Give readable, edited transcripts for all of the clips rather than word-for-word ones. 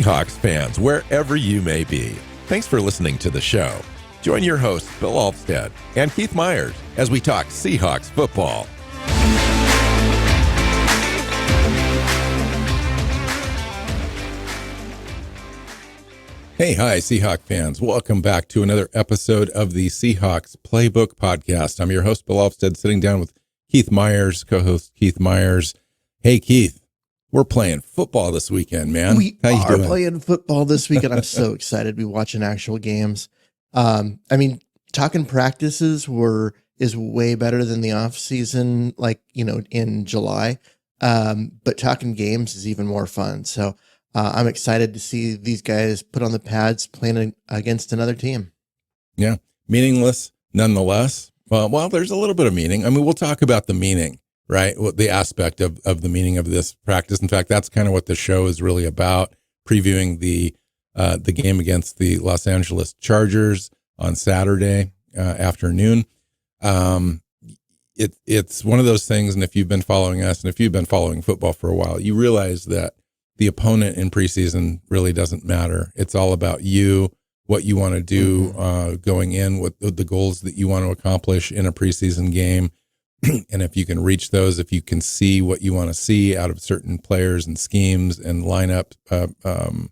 Seahawks fans, wherever you may be. Thanks for listening to the show. Join your hosts, Bill Alvstad and Keith Myers, as we talk Seahawks football. Hey, hi, Seahawk fans. Welcome back to another episode of the Seahawks Playbook podcast. I'm your host, Bill Alvstad, sitting down with Keith Myers, co-host Keith Myers. Hey, Keith. We're playing football this weekend, man. We are playing football this weekend. I'm so excited to be watching actual games. Talking practices is way better than the off season, in July. But talking games is even more fun. So I'm excited to see these guys put on the pads playing against another team. Yeah, meaningless nonetheless. Well, there's a little bit of meaning. I mean, we'll talk about the meaning. Right. The aspect of the meaning of this practice. In fact, that's kind of what the show is really about, previewing the game against the Los Angeles Chargers on Saturday afternoon. It's one of those things. And if you've been following us and if you've been following football for a while, you realize that the opponent in preseason really doesn't matter. It's all about you, what you want to do going in, what the goals that you want to accomplish in a preseason game. And if you can reach those, if you can see what you want to see out of certain players and schemes and lineup and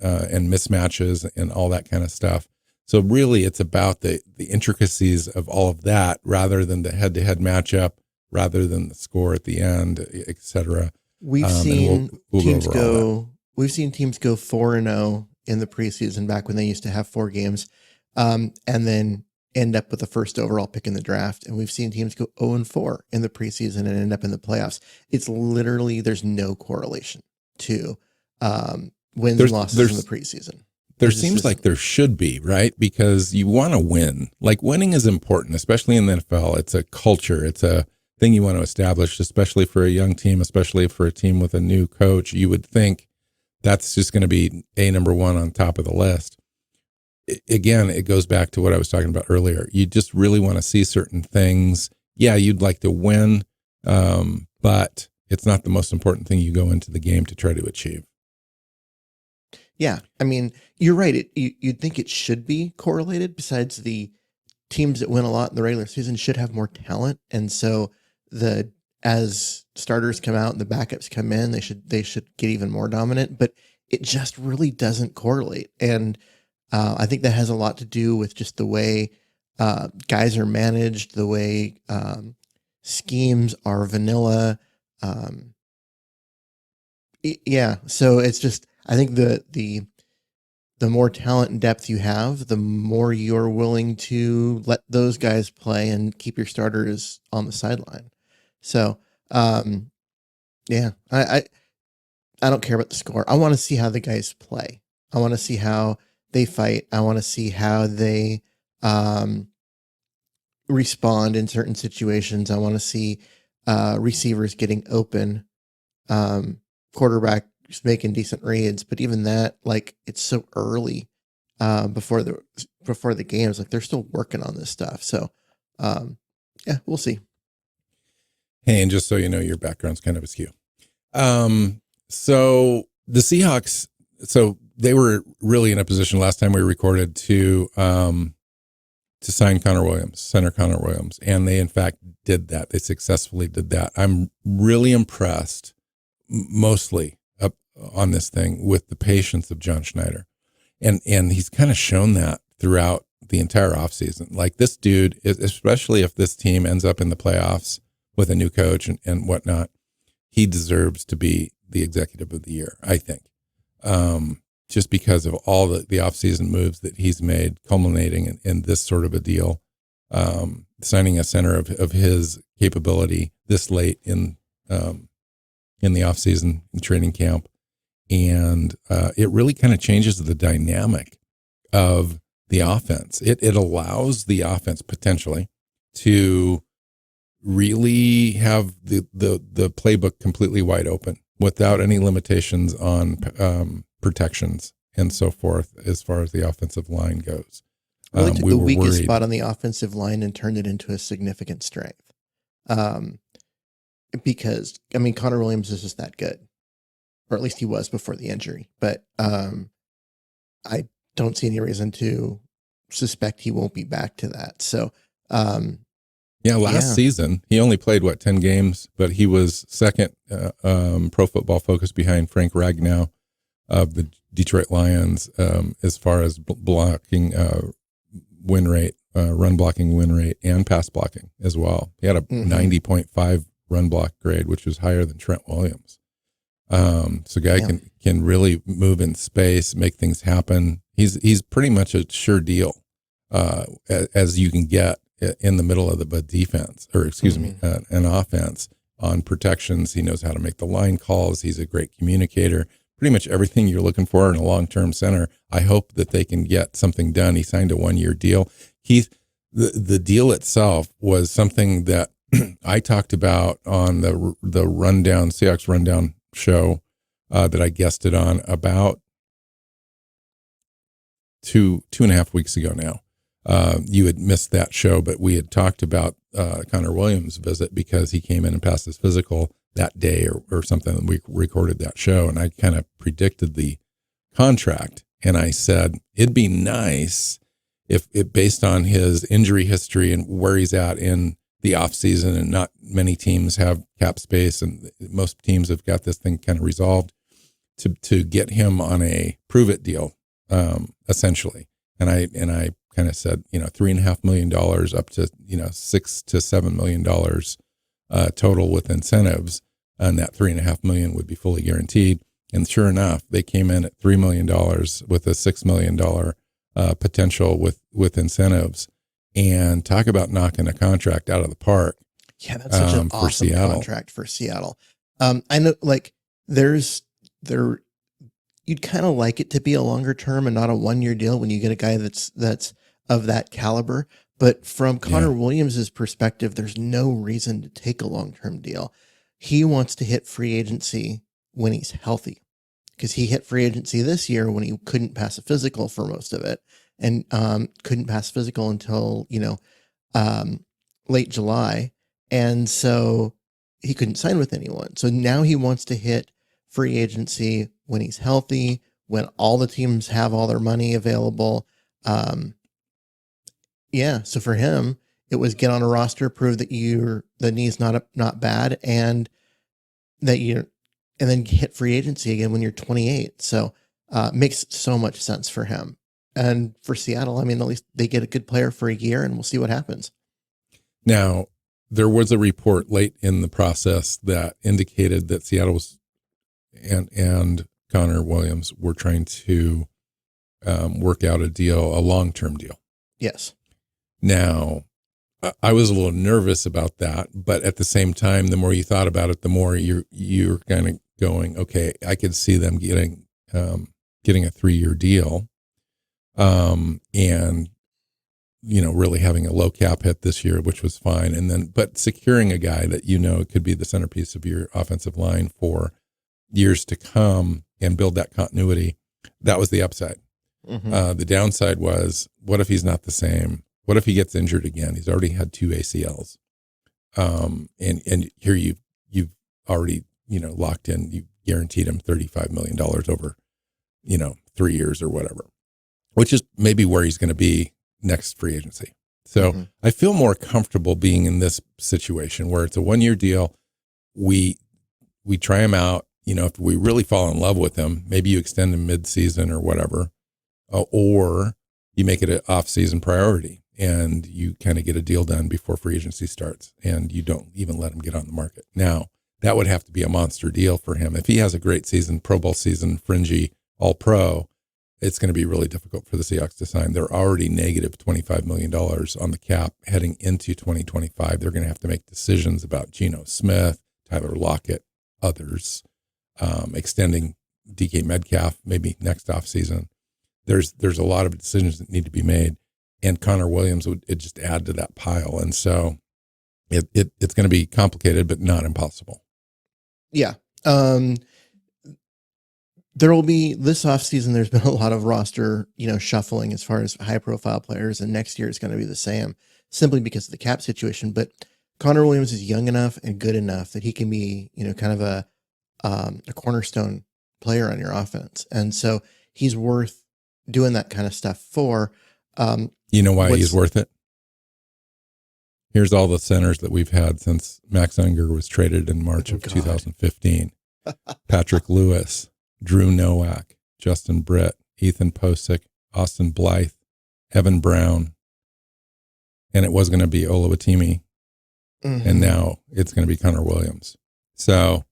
mismatches and all that kind of stuff. So really, it's about the intricacies of all of that rather than the head-to-head matchup, rather than the score at the end, et cetera. We've seen teams go 4-0 in the preseason back when they used to have 4 games, and then end up with the first overall pick in the draft. And we've seen teams go 0-4 in the preseason and end up in the playoffs. It's literally, there's no correlation to wins and losses in the preseason. There seems like there should be, right? Because you want to win. Like, winning is important, especially in the NFL. It's a culture. It's a thing you want to establish, especially for a young team, especially for a team with a new coach. You would think that's just going to be number one on top of the list. Again, it goes back to what I was talking about earlier. You just really want to see certain things. Yeah, you'd like to win, but it's not the most important thing you go into the game to try to achieve. Yeah, I mean, you're right. You'd think it should be correlated. Besides, the teams that win a lot in the regular season should have more talent, and so as starters come out and the backups come in, they should get even more dominant. But it just really doesn't correlate, and I think that has a lot to do with just the way guys are managed, the way schemes are vanilla. So it's just, I think the more talent and depth you have, the more you're willing to let those guys play and keep your starters on the sideline. So, I don't care about the score. I want to see how the guys play. I want to see how they fight. I want to see how they respond in certain situations. I want to see receivers getting open, quarterbacks making decent reads. But even that, it's so early before the games. They're still working on this stuff. So, we'll see. Hey, and just so you know, your background's kind of askew. So the Seahawks, they were really in a position last time we recorded to sign center Connor Williams. And they, in fact, did that. They successfully did that. I'm really impressed, mostly on this thing, with the patience of John Schneider. And he's kind of shown that throughout the entire offseason. This dude, especially if this team ends up in the playoffs with a new coach and whatnot, he deserves to be the executive of the year, I think. Just because of all the offseason moves that he's made, culminating in this sort of a deal, signing a center of his capability this late in the offseason in training camp. And it really kind of changes the dynamic of the offense. It allows the offense potentially to really have the playbook completely wide open without any limitations on protections and so forth as far as the offensive line goes. Really took the weakest spot on the offensive line and turned it into a significant strength. Because, Connor Williams is just that good. or at least he was before the injury. But I don't see any reason to suspect he won't be back to that. So, last season, he only played, 10 games, but he was second Pro Football Focus behind Frank Ragnow of the Detroit Lions as far as blocking win rate, run blocking win rate, and pass blocking as well. He had a 90.5 run block grade, which was higher than Trent Williams. So guy can really move in space, make things happen. He's pretty much a sure deal as you can get in the middle of the defense, or excuse me, an offense on protections. He knows how to make the line calls. He's a great communicator. Pretty much everything you're looking for in a long-term center. I hope that they can get something done. He signed a 1-year deal. The deal itself was something that I talked about on the rundown, Seahawks rundown show that I guested on about 2.5 weeks ago now. You had missed that show, but we had talked about Connor Williams' visit because he came in and passed his physical that day or something. And we recorded that show, and I kind of predicted the contract. And I said, it'd be nice if it, based on his injury history and where he's at in the off season, and not many teams have cap space, and most teams have got this thing kind of resolved, to get him on a prove it deal, essentially. And I kind of said, $3.5 million up to, $6 to $7 million total with incentives, and that $3.5 million would be fully guaranteed. And sure enough, they came in at $3 million with a $6 million potential with incentives. And talk about knocking a contract out of the park. Yeah, that's such an awesome contract for Seattle. I know, like, you'd kind of like it to be a longer term and not a 1-year deal when you get a guy that's of that caliber. But from Connor Williams's perspective, there's no reason to take a long-term deal. He wants to hit free agency when he's healthy, because he hit free agency this year when he couldn't pass a physical for most of it, and couldn't pass physical until late July, and so he couldn't sign with anyone. So now he wants to hit free agency when he's healthy, when all the teams have all their money available. So for him, it was get on a roster, prove that the knee's not bad, and then hit free agency again when you're 28. So makes so much sense for him. And for Seattle, I mean, at least they get a good player for a year, and we'll see what happens. Now, there was a report late in the process that indicated that Seattle was and Connor Williams were trying to work out a long-term deal. Yes. Now, I was a little nervous about that, but at the same time, the more you thought about it, the more you're kind of going, okay, I could see them getting a 3-year deal, and really having a low cap hit this year, which was fine, but securing a guy that could be the centerpiece of your offensive line for years to come and build that continuity. That was the upside. Mm-hmm. The downside was, what if he's not the same? What if he gets injured again? He's already had 2 ACLs. And here you've already, locked in, you guaranteed him $35 million over, 3 years or whatever, which is maybe where he's going to be next free agency. So I feel more comfortable being in this situation where it's a 1-year deal. We try him out. If we really fall in love with him, maybe you extend him mid-season or whatever, or you make it an off-season priority and you kind of get a deal done before free agency starts, and you don't even let him get on the market. Now, that would have to be a monster deal for him. If he has a great season, Pro Bowl season, fringy, all-pro, it's going to be really difficult for the Seahawks to sign. They're already negative $25 million on the cap heading into 2025. They're going to have to make decisions about Geno Smith, Tyler Lockett, others, extending DK Metcalf maybe next offseason. There's a lot of decisions that need to be made, and Connor Williams would just add to that pile. And so it's going to be complicated, but not impossible. Yeah. There will be this offseason. There's been a lot of roster, shuffling as far as high profile players, and next year is going to be the same simply because of the cap situation. But Connor Williams is young enough and good enough that he can be, kind of a cornerstone player on your offense. And so he's worth doing that kind of stuff for. You know why he's worth it? Here's all the centers that we've had since Max Unger was traded in March of 2015. Patrick Lewis, Drew Nowak, Justin Britt, Ethan Posick, Austin Blythe, Evan Brown, and it was going to be Oluwatimi, and now it's going to be Connor Williams. So,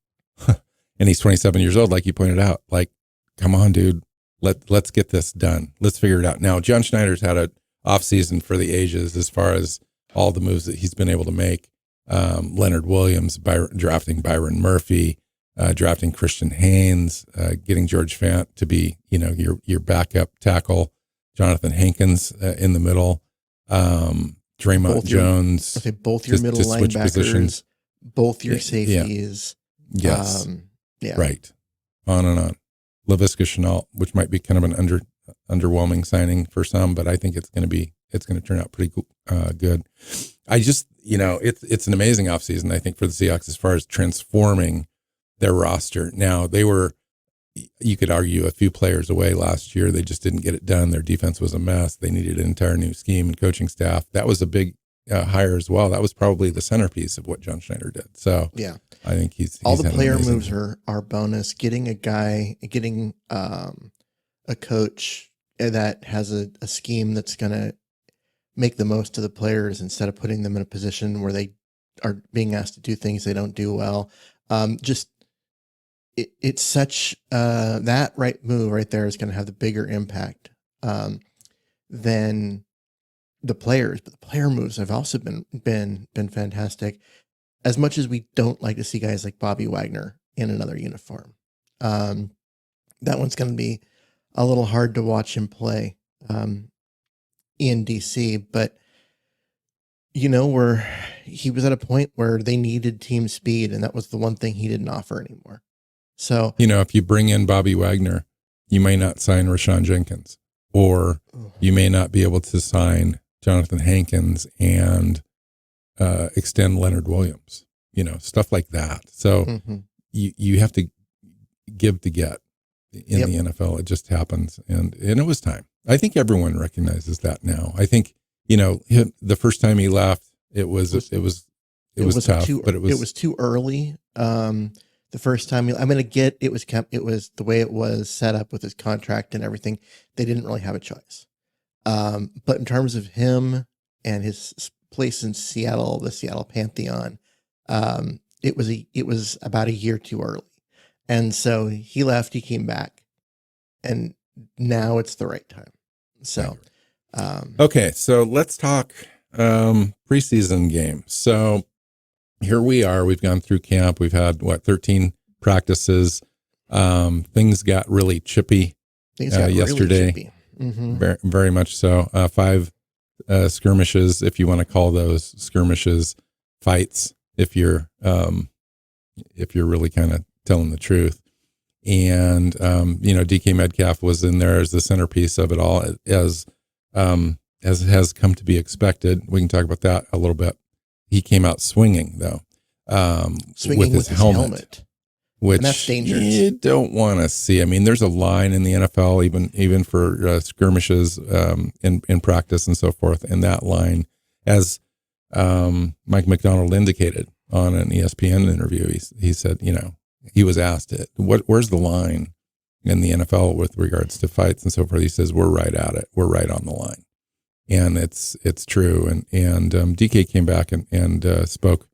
and he's 27 years old, like you pointed out. Like, come on, dude, let's get this done. Let's figure it out. Now, John Schneider's had an off season for the ages as far as all the moves that he's been able to make. Leonard Williams, drafting Byron Murphy, drafting Christian Haynes, getting George Fant to be, your backup tackle, Jonathan Hankins in the middle, Draymond Jones. Both your middle linebackers, positions. Both your safeties. Yeah. Yes. Right. On and on. Laviska Shenault, which might be kind of an underwhelming signing for some, but I think it's going to turn out pretty good. I just, it's an amazing offseason, I think, for the Seahawks as far as transforming their roster. Now, you could argue, a few players away last year. They just didn't get it done. Their defense was a mess. They needed an entire new scheme and coaching staff. That was a big hire as well. That was probably the centerpiece of what John Schneider did. So yeah, I think he's all the player moves are bonus. Getting a coach that has a scheme that's going to make the most of the players instead of putting them in a position where they are being asked to do things they don't do well. It's such that right move right there is going to have the bigger impact than the players. But the player moves have also been fantastic. As much as we don't like to see guys like Bobby Wagner in another uniform, that one's going to be a little hard to watch him play in DC. But where he was at a point where they needed team speed, and that was the one thing he didn't offer anymore. So, if you bring in Bobby Wagner, you may not sign Rashawn Jenkins, or you may not be able to sign Jonathan Hankins and extend Leonard Williams, stuff like that. So you have to give to get in the NFL. It just happens. And it was time. I think everyone recognizes that now. I think, the first time he left, it was tough, but it was too early. The first time, I'm going to get it was the way it was set up with his contract and everything. They didn't really have a choice. But in terms of him and his place in Seattle, the Seattle Pantheon, it was about a year too early. And so he left, he came back, and now it's the right time. So, okay. So let's talk, preseason game. So, here we are. We've gone through camp. We've had 13 practices. Things got really chippy yesterday. Really chippy. Very, very much so. 5 skirmishes, if you want to call those skirmishes, fights, if you're really kind of telling the truth. And DK Metcalf was in there as the centerpiece of it all, as has come to be expected. We can talk about that a little bit. He came out swinging, though, with his helmet, which and that's dangerous. You don't want to see. I mean, there's a line in the NFL, even for skirmishes in practice and so forth. And that line, as Mike McDonald indicated on an ESPN interview, he said, he was asked it, where's the line in the NFL with regards to fights and so forth? He says, we're right at it. We're right on the line. And it's true. And DK came back and spoke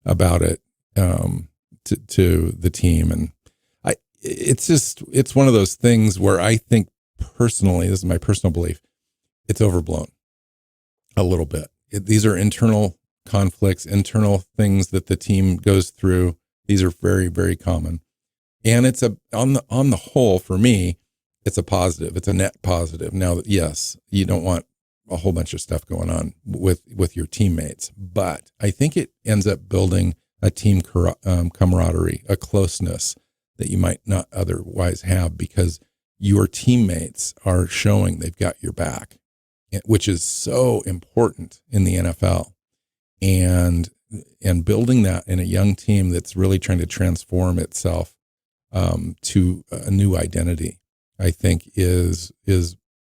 about it to the team. And it's one of those things where I think personally, this is my personal belief, it's overblown a little bit. These are internal conflicts, internal things that the team goes through. These are very, very common. And it's on the whole, for me, it's a positive. It's a net positive. Now, yes, you don't want a whole bunch of stuff going on with your teammates, but I think it ends up building a team camaraderie, a closeness that you might not otherwise have, because your teammates are showing they've got your back, which is so important in the NFL. And building that in a young team that's really trying to transform itself to a new identity, I think is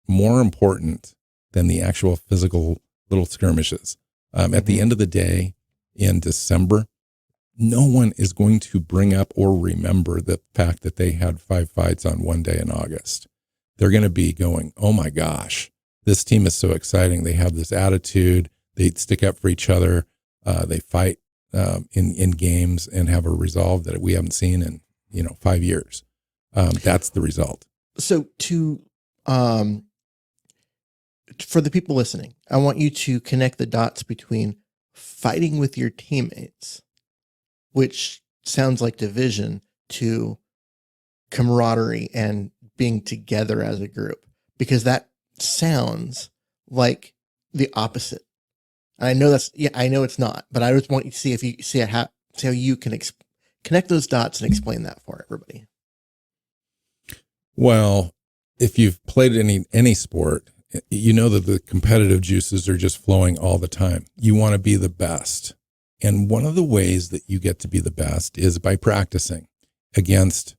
more important than the actual physical little skirmishes. At the end of the day, in December, no one is going to bring up or remember the fact that they had 5 fights on one day in August. They're going to be going, oh my gosh, this team is so exciting. They have this attitude. They stick up for each other. They fight in games and have a resolve that we haven't seen in 5 years. That's the result. So for the people listening, I want you to connect the dots between fighting with your teammates, which sounds like division, to camaraderie and being together as a group, because that sounds like the opposite. I know I know it's not, but I just want you to see if you see how you can connect those dots and explain that for everybody. Well, if you've played any sport, you know that the competitive juices are just flowing all the time. You want to be the best. And one of the ways that you get to be the best is by practicing against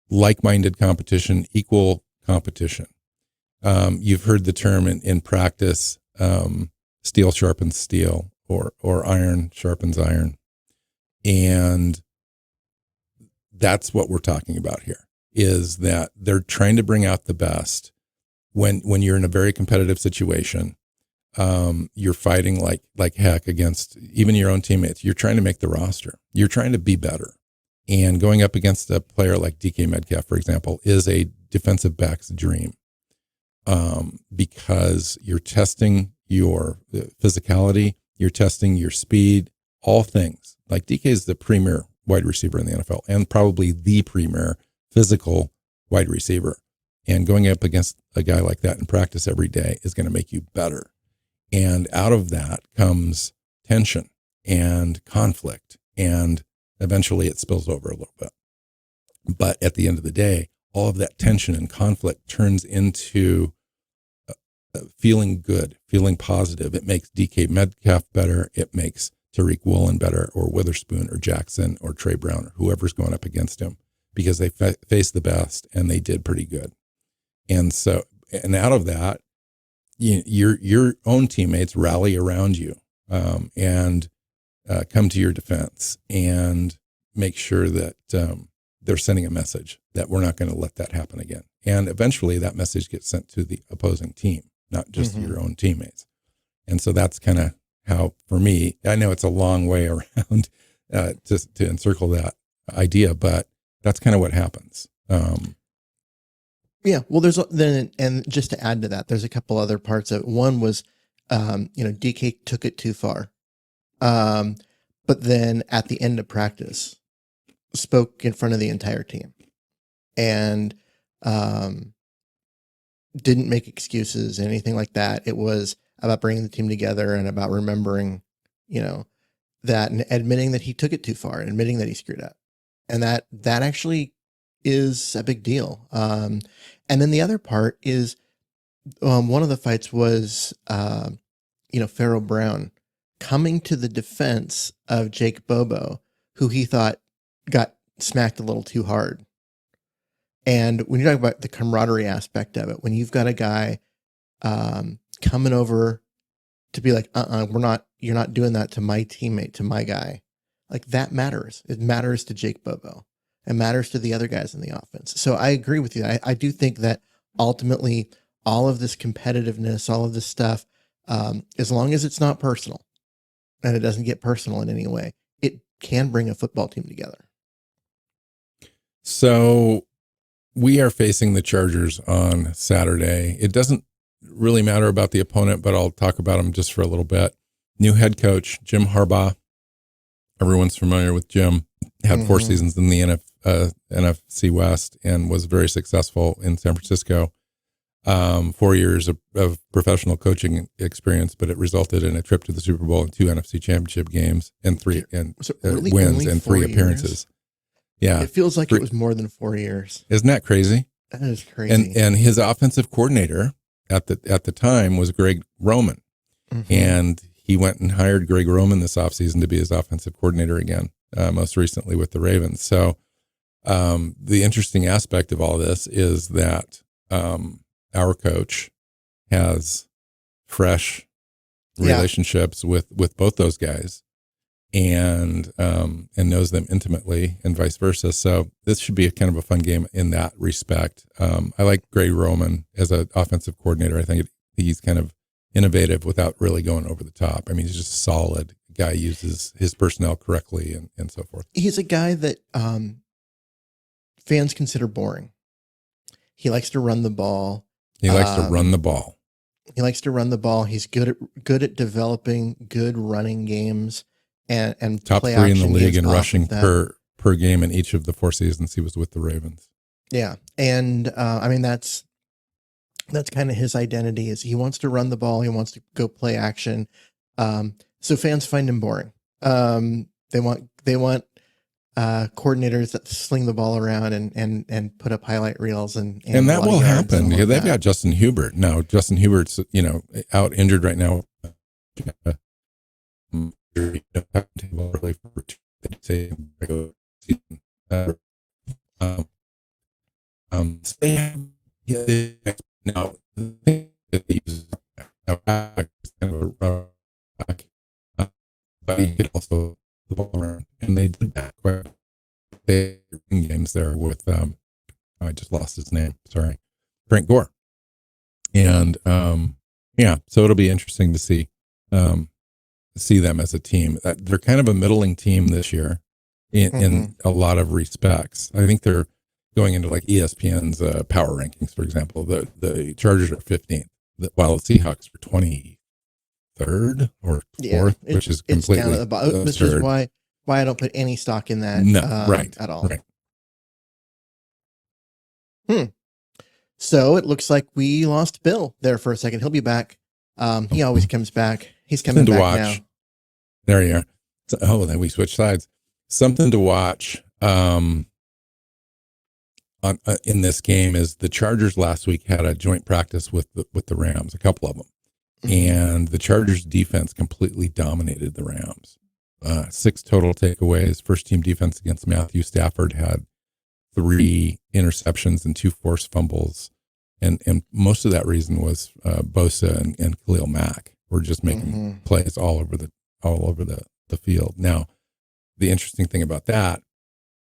like-minded competition, equal competition. You've heard the term in practice, steel sharpens steel, or iron sharpens iron. And that's what we're talking about here, is that they're trying to bring out the best. When you're in a very competitive situation, you're fighting like heck against even your own teammates. You're trying to make the roster. You're trying to be better. And going up against a player like DK Metcalf, for example, is a defensive back's dream, because you're testing your physicality, you're testing your speed, all things. Like DK is the premier wide receiver in the NFL and probably the premier physical wide receiver. And going up against a guy like that in practice every day is going to make you better. And out of that comes tension and conflict, and eventually it spills over a little bit. But at the end of the day, all of that tension and conflict turns into feeling good, feeling positive. It makes DK Metcalf better. It makes Tariq Woolen better, or Witherspoon, or Jackson, or Trey Brown, or whoever's going up against him, because they faced the best and they did pretty good. And so, and out of that, your own teammates rally around you, and come to your defense and make sure that they're sending a message that we're not going to let that happen again. And eventually that message gets sent to the opposing team, not just your own teammates. And so that's kind of how, for me, I know it's a long way around to encircle that idea, but that's kind of what happens. Yeah, well, and just to add to that, there's a couple other parts of it. One was, DK took it too far, but then at the end of practice, spoke in front of the entire team, and didn't make excuses, anything like that. It was about bringing the team together and about remembering, that, and admitting that he took it too far, and admitting that he screwed up, and that actually is a big deal. And then the other part is, one of the fights was, Pharaoh Brown coming to the defense of Jake Bobo, who he thought got smacked a little too hard. And when you talk about the camaraderie aspect of it, when you've got a guy coming over to be like, you're not doing that to my teammate, to my guy, like, that matters. It matters to Jake Bobo. It matters to the other guys in the offense. So I agree with you. I do think that ultimately all of this competitiveness, all of this stuff, as long as it's not personal and it doesn't get personal in any way, it can bring a football team together. So we are facing the Chargers on Saturday. It doesn't really matter about the opponent, but I'll talk about them just for a little bit. New head coach, Jim Harbaugh. Everyone's familiar with Jim. Had 4 seasons in the NFC West and was very successful in San Francisco. 4 years of professional coaching experience, but it resulted in a trip to the Super Bowl and 2 NFC Championship games and 3 really wins and 3 appearances. Yeah, it feels like it was more than 4 years. Isn't that crazy? That is crazy. And his offensive coordinator at the time was Greg Roman, and he went and hired Greg Roman this offseason to be his offensive coordinator again, most recently with the Ravens. So The interesting aspect of all this is that our coach has fresh relationships with both those guys, and knows them intimately, and vice versa. So this should be a kind of a fun game in that respect. I like Greg Roman as an offensive coordinator. I think he's kind of innovative without really going over the top. I mean, he's just a solid guy, uses his personnel correctly, and so forth. He's a guy that fans consider boring. He likes to run the ball. He likes to run the ball. He likes to run the ball. He's good at developing good running games and top play 3 in the league games in off rushing of that. per game in each of the 4 seasons he was with the Ravens. Yeah, and I mean that's kind of his identity, is he wants to run the ball. He wants to go play action. So fans find him boring. They want coordinators that sling the ball around and put up highlight reels and that will happen. Yeah, they've got Justin Hubert now. Justin Hubert's out injured right now. Now but he could also the ball around, and they did that quite in games there with I just lost his name. Sorry, Frank Gore, and so it'll be interesting to see them as a team. They're kind of a middling team this year in a lot of respects. I think they're going into like ESPN's power rankings, for example. The Chargers are 15th, while the Seahawks are 23rd or 4th, which is completely down at the bottom. This is why I don't put any stock in that. At all. Right. So it looks like we lost Bill there for a second. He'll be back. He always comes back. He's coming back watch. now. There you are. Then we switch sides. Something to watch in this game is the Chargers last week had a joint practice with the Rams, a couple of them, and the Chargers defense completely dominated the Rams. 6 total takeaways. First team defense against Matthew Stafford had 3 interceptions and 2 forced fumbles. And most of that reason was Bosa and Khalil Mack were just making plays all over the field. Now, the interesting thing about that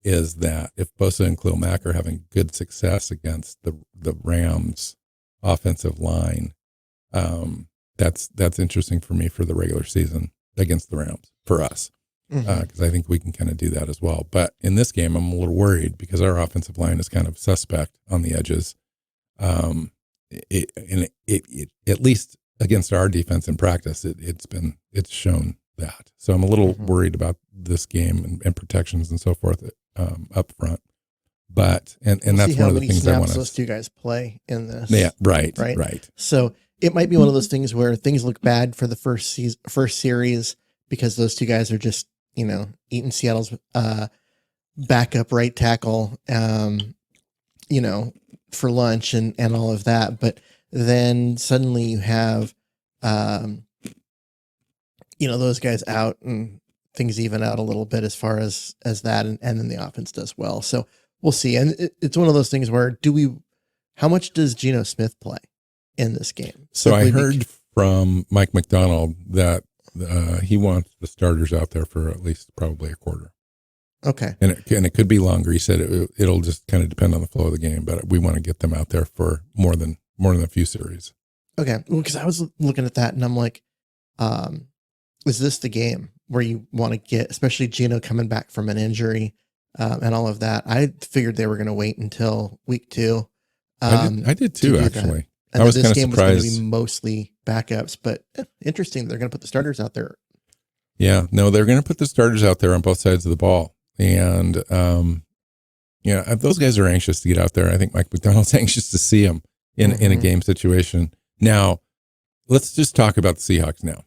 is that if Bosa and Khalil Mack are having good success against the Rams offensive line, that's interesting for me for the regular season against the Rams, for us, because I think we can kind of do that as well. But in this game, I'm a little worried because our offensive line is kind of suspect on the edges. It at least against our defense in practice, it's shown that. So I'm a little worried about this game and protections and so forth up front. But and that's one of the things I want to. Those two guys play in this. Yeah, right. So it might be one of those things where things look bad for the first series because those two guys are just eating Seattle's backup right tackle, for lunch and all of that. But then suddenly you have, those guys out and things even out a little bit as far as that. And then the offense does well. So we'll see. And it's one of those things where how much does Geno Smith play in this game? So I heard from Mike McDonald that he wants the starters out there for at least probably a quarter. Okay. And it could be longer. He said it'll just kind of depend on the flow of the game, but we want to get them out there for more than a few series. Okay. Well, because I was looking at that and I'm like, is this the game where you want to get, especially Geno coming back from an injury and all of that? I figured they were going to wait until week 2. I did too, actually. And I was kind of game surprised. Was going to be mostly backups, but interesting. They're going to put the starters out there. Yeah, no, they're going to put the starters out there on both sides of the ball. And, those guys are anxious to get out there. I think Mike McDonald's anxious to see them in a game situation. Now, let's just talk about the Seahawks now.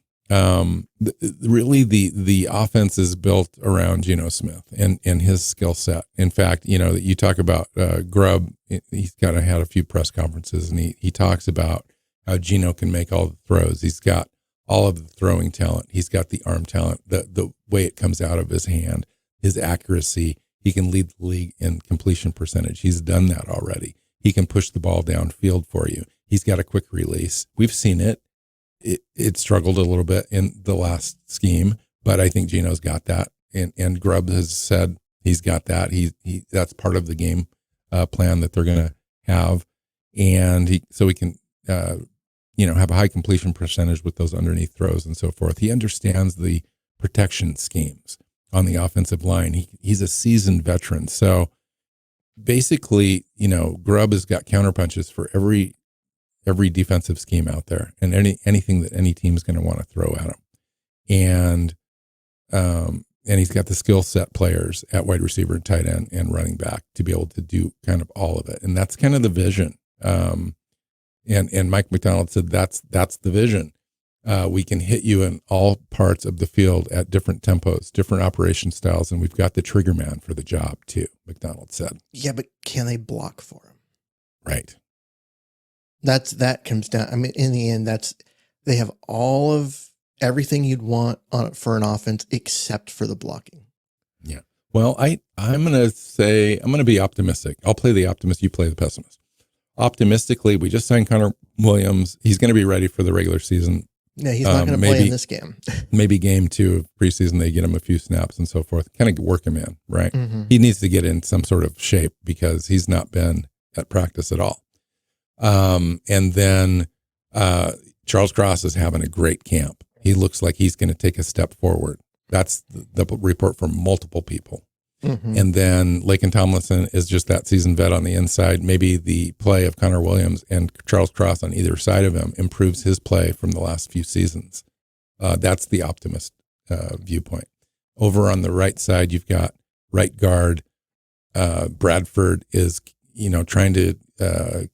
Really, the offense is built around Geno Smith and his skill set. In fact, you talk about Grubb. He's had a few press conferences, and he talks about how Geno can make all the throws. He's got all of the throwing talent. He's got the arm talent, the way it comes out of his hand, his accuracy. He can lead the league in completion percentage. He's done that already. He can push the ball downfield for you. He's got a quick release. We've seen it. It struggled a little bit in the last scheme, but I think Geno's got that. And Grubb has said he's got that. He that's part of the game plan that they're going to have. And so he can, have a high completion percentage with those underneath throws and so forth. He understands the protection schemes on the offensive line. He's a seasoned veteran. So basically, Grubb has got counterpunches for every defensive scheme out there and anything that any team's going to want to throw at him. And he's got the skill set players at wide receiver and tight end and running back to be able to do kind of all of it. And that's kind of the vision. And Mike McDonald said, that's the vision. We can hit you in all parts of the field at different tempos, different operation styles. And we've got the trigger man for the job too, McDonald said. Yeah, but can they block for him? Right. That comes down. I mean, in the end, they have all of everything you'd want for an offense except for the blocking. Yeah. Well, I'm going to be optimistic. I'll play the optimist. You play the pessimist. Optimistically, we just signed Connor Williams. He's going to be ready for the regular season. Yeah, he's not going to play in this game. Maybe game 2 of preseason, they get him a few snaps and so forth. Kind of work him in, right? Mm-hmm. He needs to get in some sort of shape because he's not been at practice at all. And then Charles Cross is having a great camp. He looks like he's going to take a step forward. That's the report from multiple people. Mm-hmm. And then Laken Tomlinson is just that seasoned vet on the inside. Maybe the play of Connor Williams and Charles Cross on either side of him improves his play from the last few seasons. That's the optimist viewpoint. Over on the right side, you've got right guard. Bradford is, trying to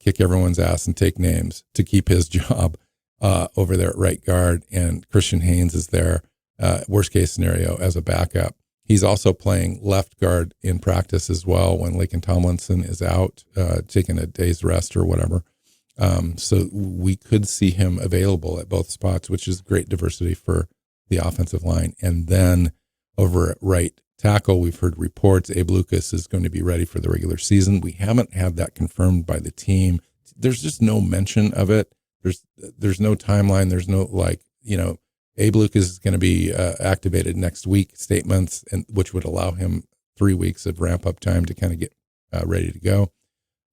kick everyone's ass and take names to keep his job over there at right guard. And Christian Haynes is there, worst case scenario, as a backup. He's also playing left guard in practice as well when Laken Tomlinson is out, taking a day's rest or whatever. So we could see him available at both spots, which is great diversity for the offensive line. And then over at right tackle, we've heard reports Abe Lucas is going to be ready for the regular season. We haven't had that confirmed by the team. There's just no mention of it. There's no timeline. There's no Abe Lucas is going to be activated next week statements, and which would allow him 3 weeks of ramp up time to kind of get ready to go.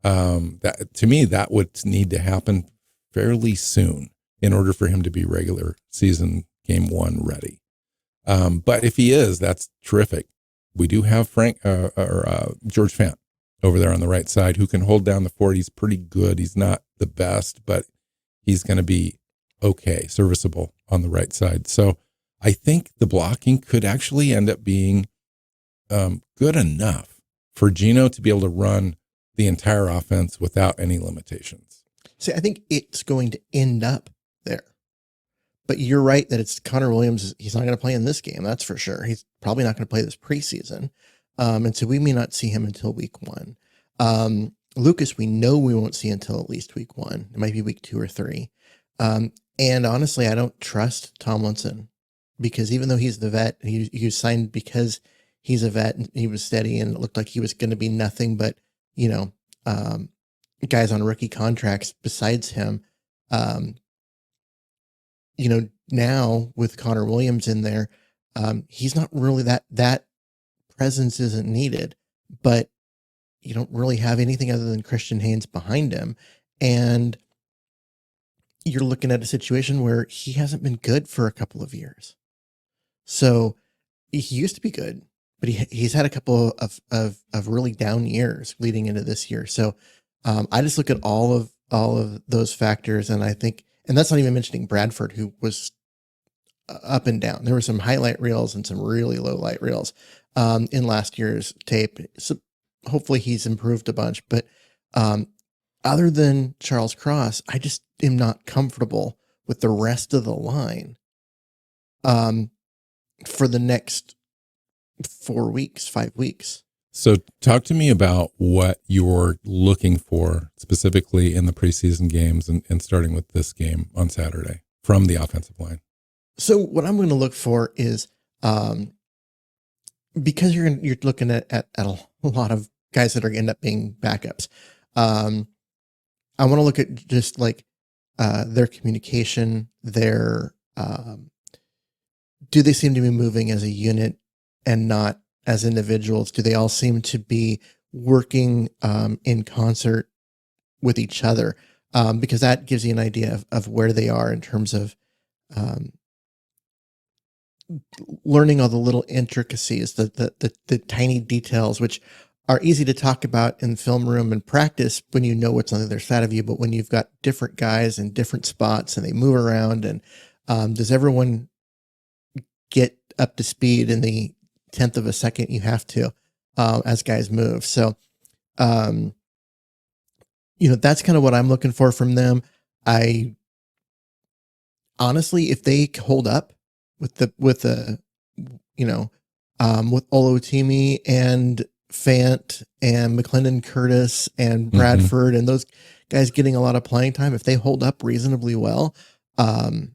That to me, that would need to happen fairly soon in order for him to be regular season game 1 ready. But if he is, that's terrific. We do have George Fant over there on the right side who can hold down the fort. He's pretty good. He's not the best, but he's going to be okay, serviceable on the right side. So I think the blocking could actually end up being good enough for Geno to be able to run the entire offense without any limitations. See, I think it's going to end up there. But you're right that it's Connor Williams. He's not going to play in this game. That's for sure. He's probably not going to play this preseason. And so we may not see him until week 1. Lucas, we know we won't see until at least week 1. It might be week 2 or 3. And honestly, I don't trust Tomlinson because even though he's the vet, he was signed because he's a vet and he was steady and it looked like he was going to be nothing but, guys on rookie contracts besides him. Now with Connor Williams in there, he's not really that presence isn't needed, but you don't really have anything other than Christian Haynes behind him. And you're looking at a situation where he hasn't been good for a couple of years. So he used to be good, but he's had a couple of really down years leading into this year. So I just look at all of those factors, and I think, and that's not even mentioning Bradford, who was up and down. There were some highlight reels and some really low light reels in last year's tape. So hopefully he's improved a bunch, but other than Charles Cross, I just am not comfortable with the rest of the line for the next 4 weeks, 5 weeks. So talk to me about what you're looking for specifically in the preseason games and starting with this game on Saturday from the offensive line. So what I'm going to look for is because you're looking at a lot of guys that are end up being backups. I want to look at just like their communication, their do they seem to be moving as a unit and not as individuals? Do they all seem to be working in concert with each other? Because that gives you an idea of where they are in terms of learning all the little intricacies, the tiny details, which are easy to talk about in film room and practice when you know what's on the other side of you. But when you've got different guys in different spots and they move around, and does everyone get up to speed in the 10th of a second you have to as guys move? So, that's kind of what I'm looking for from them. I honestly, if they hold up with Olotimi and Fant and McClendon Curtis and Bradford and those guys getting a lot of playing time, if they hold up reasonably well, that's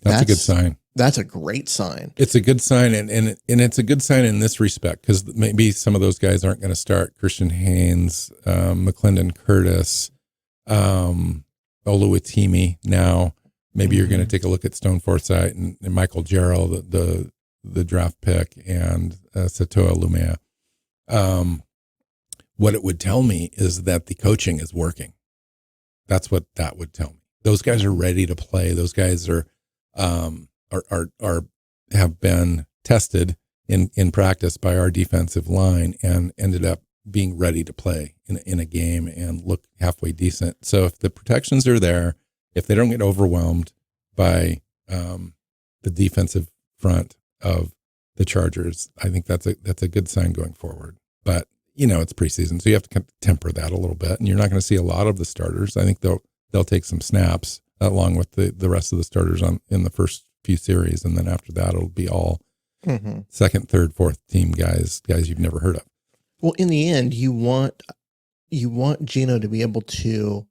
a good sign. That's a great sign. It's a good sign, and it's a good sign in this respect, because maybe some of those guys aren't going to start. Christian Haynes, McClendon Curtis, Oluwatimi now. Maybe you're going to take a look at Stone Forsythe and Michael Jarrell, the draft pick, and Satoa Lumea. What it would tell me is that the coaching is working. That's what that would tell me. Those guys are ready to play. Those guys are have been tested in practice by our defensive line and ended up being ready to play in a game and look halfway decent. So if the protections are there, if they don't get overwhelmed by the defensive front of the Chargers, I think that's a good sign going forward. But it's preseason, so you have to temper that a little bit, and you're not going to see a lot of the starters. I think they'll take some snaps along with the rest of the starters in the first few series, and then after that it'll be all second, third, fourth team guys you've never heard of. Well, in the end, you want Geno to be able to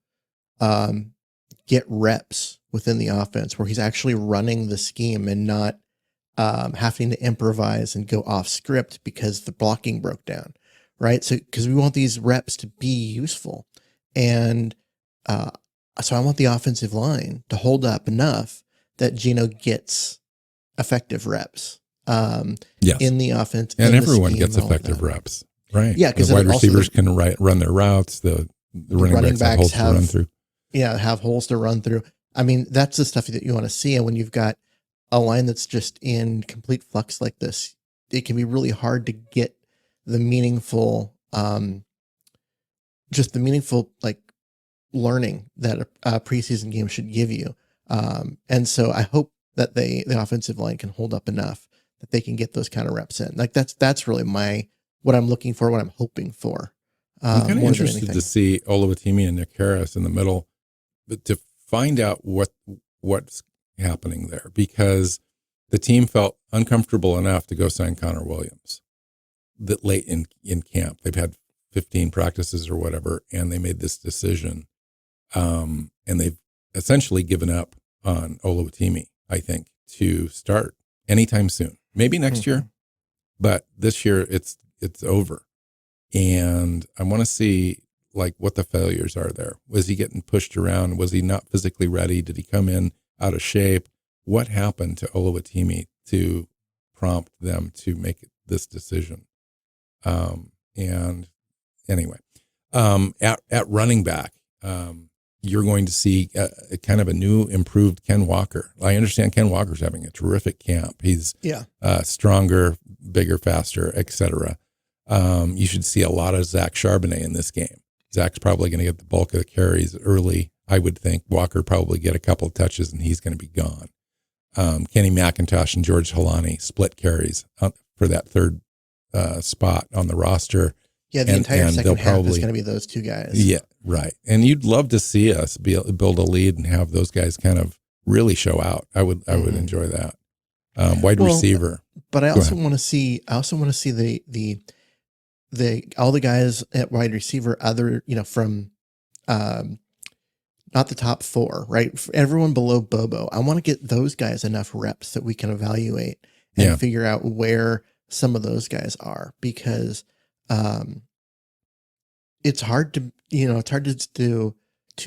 get reps within the offense where he's actually running the scheme and not having to improvise and go off script because the blocking broke down, right? So because we want these reps to be useful, and so I want the offensive line to hold up enough that Geno gets effective reps in the offense. And everyone gets effective reps, right? Yeah, because the wide receivers can run their routes. The running backs have holes to run through. Yeah, have holes to run through. I mean, that's the stuff that you want to see. And when you've got a line that's just in complete flux like this, it can be really hard to get the meaningful, like learning that a preseason game should give you. And so I hope that the offensive line can hold up enough that they can get those kind of reps in. Like that's really what I'm looking for, what I'm hoping for. I'm kind of interested to see Oluwatimi and Nick Harris in the middle, but to find out what's happening there, because the team felt uncomfortable enough to go sign Connor Williams that late in camp. They've had 15 practices or whatever, and they made this decision. And they've essentially given up on Oluwatimi, I think, to start anytime soon. Maybe next year, but this year it's over. And I want to see like what the failures are there. Was he getting pushed around? Was he not physically ready? Did he come in out of shape? What happened to Oluwatimi to prompt them to make this decision? And anyway, at running back, you're going to see kind of a new, improved Ken Walker. I understand Ken Walker's having a terrific camp. He's stronger, bigger, faster, etc. You should see a lot of Zach Charbonnet in this game. Zach's probably going to get the bulk of the carries early, I would think. Walker probably get a couple of touches, and he's going to be gone. Kenny McIntosh and George Halani split carries for that third spot on the roster. Yeah, the entire second half is going to be those two guys. Yeah, right. And you'd love to see us build a lead and have those guys kind of really show out. I would enjoy that. Wide receiver. But I also want to see. the all the guys at wide receiver, other from not the top four, right? For everyone below Bobo, I want to get those guys enough reps that we can evaluate and figure out where some of those guys are, because it's hard to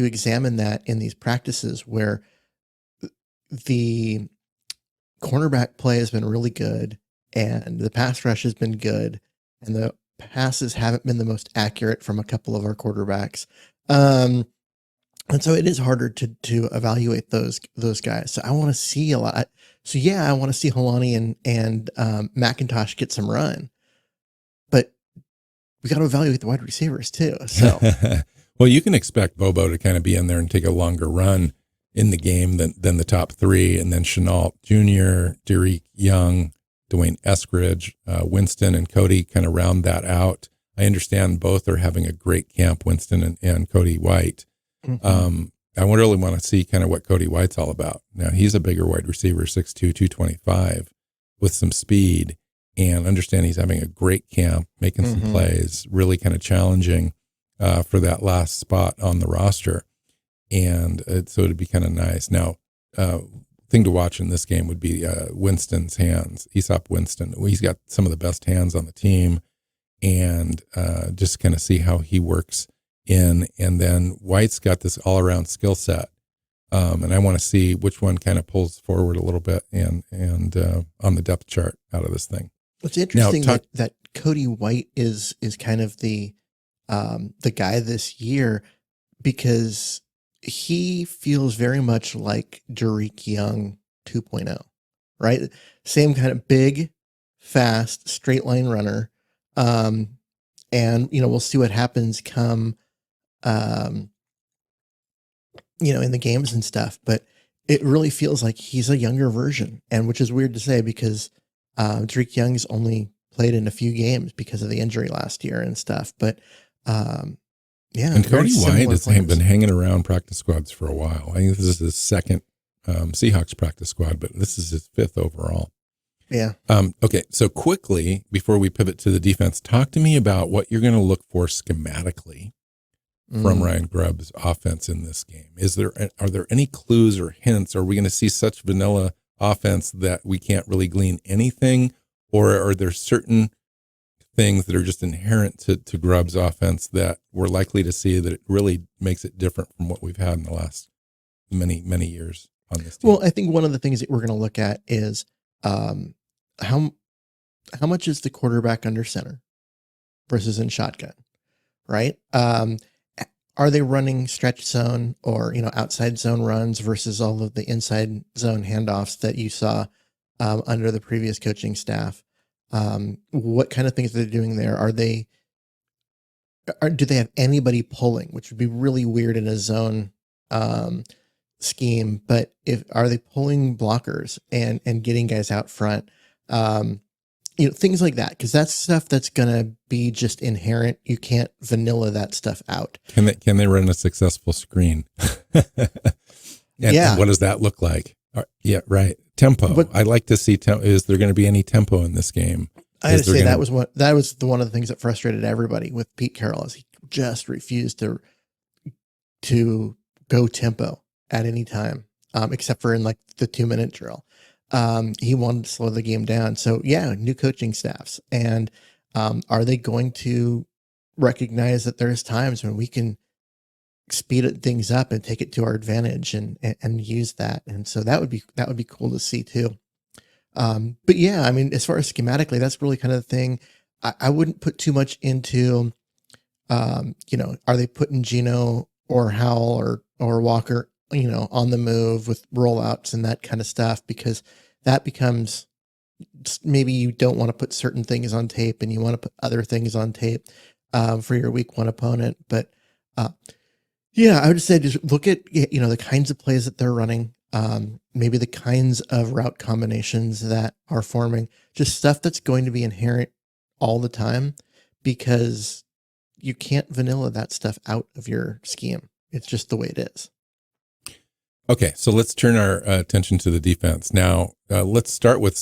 examine that in these practices where the cornerback play has been really good and the pass rush has been good and the passes haven't been the most accurate from a couple of our quarterbacks. And so it is harder to evaluate those guys. So I want to see a lot. So yeah, I want to see Helani and McIntosh get some run, but we got to evaluate the wide receivers too. So well, you can expect Bobo to kind of be in there and take a longer run in the game than the top three, and then Chenault Jr., Derek Young, Dwayne Eskridge, Winston, and Cody kind of round that out. I understand both are having a great camp, Winston and Cody White. Mm-hmm. I really want to see kind of what Cody White's all about. Now, he's a bigger wide receiver, 6'2", 225, with some speed, and understand he's having a great camp, making some plays, really kind of challenging for that last spot on the roster. And so it'd be kind of nice. Now, thing to watch in this game would be Winston's hands, Aesop Winston. He's got some of the best hands on the team, and just kind of see how he works in. And then White's got this all-around skill set, and I want to see which one kind of pulls forward a little bit and on the depth chart out of this thing. What's interesting that Cody White is kind of the guy this year, because he feels very much like Derek Young 2.0, right? Same kind of big, fast, straight line runner. And, we'll see what happens come, in the games and stuff, but it really feels like he's a younger version, and which is weird to say because Derek Young's only played in a few games because of the injury last year and stuff. But yeah. And Cody White has been hanging around practice squads for a while. I think this is his second Seahawks practice squad, but this is his fifth overall. Yeah. Okay. So quickly, before we pivot to the defense, talk to me about what you're going to look for schematically from Ryan Grubb's offense in this game. Are there any clues or hints? Are we going to see such vanilla offense that we can't really glean anything? Or are there certain things that are just inherent to Grubb's offense that we're likely to see that it really makes it different from what we've had in the last many, many years on this team? Well, I think one of the things that we're going to look at is how much is the quarterback under center versus in shotgun, right? Are they running stretch zone or, outside zone runs versus all of the inside zone handoffs that you saw under the previous coaching staff? What kind of things are they doing there? Do they have anybody pulling, which would be really weird in a zone scheme, but are they pulling blockers and getting guys out front? Things like that, because that's stuff that's going to be just inherent. You can't vanilla that stuff out. Can they run a successful screen? And what does that look like? Yeah, right. Tempo. I'd like to see is there going to be any tempo in this game? I had to say that was one of the things that frustrated everybody with Pete Carroll, is he just refused to go tempo at any time, except for in like the 2-minute drill. He wanted to slow the game down. So yeah, new coaching staffs. And are they going to recognize that there's times when we can speed things up and take it to our advantage and use that? And so that would be cool to see too. But yeah, I mean, as far as schematically, that's really kind of the thing. I wouldn't put too much into, are they putting Geno or Howell or Walker, on the move with rollouts and that kind of stuff, because that becomes, maybe you don't want to put certain things on tape and you want to put other things on tape for your week one opponent. But yeah, I would say just look at, the kinds of plays that they're running, maybe the kinds of route combinations that are forming, just stuff that's going to be inherent all the time, because you can't vanilla that stuff out of your scheme. It's just the way it is. Okay, so let's turn our attention to the defense. Now, let's start with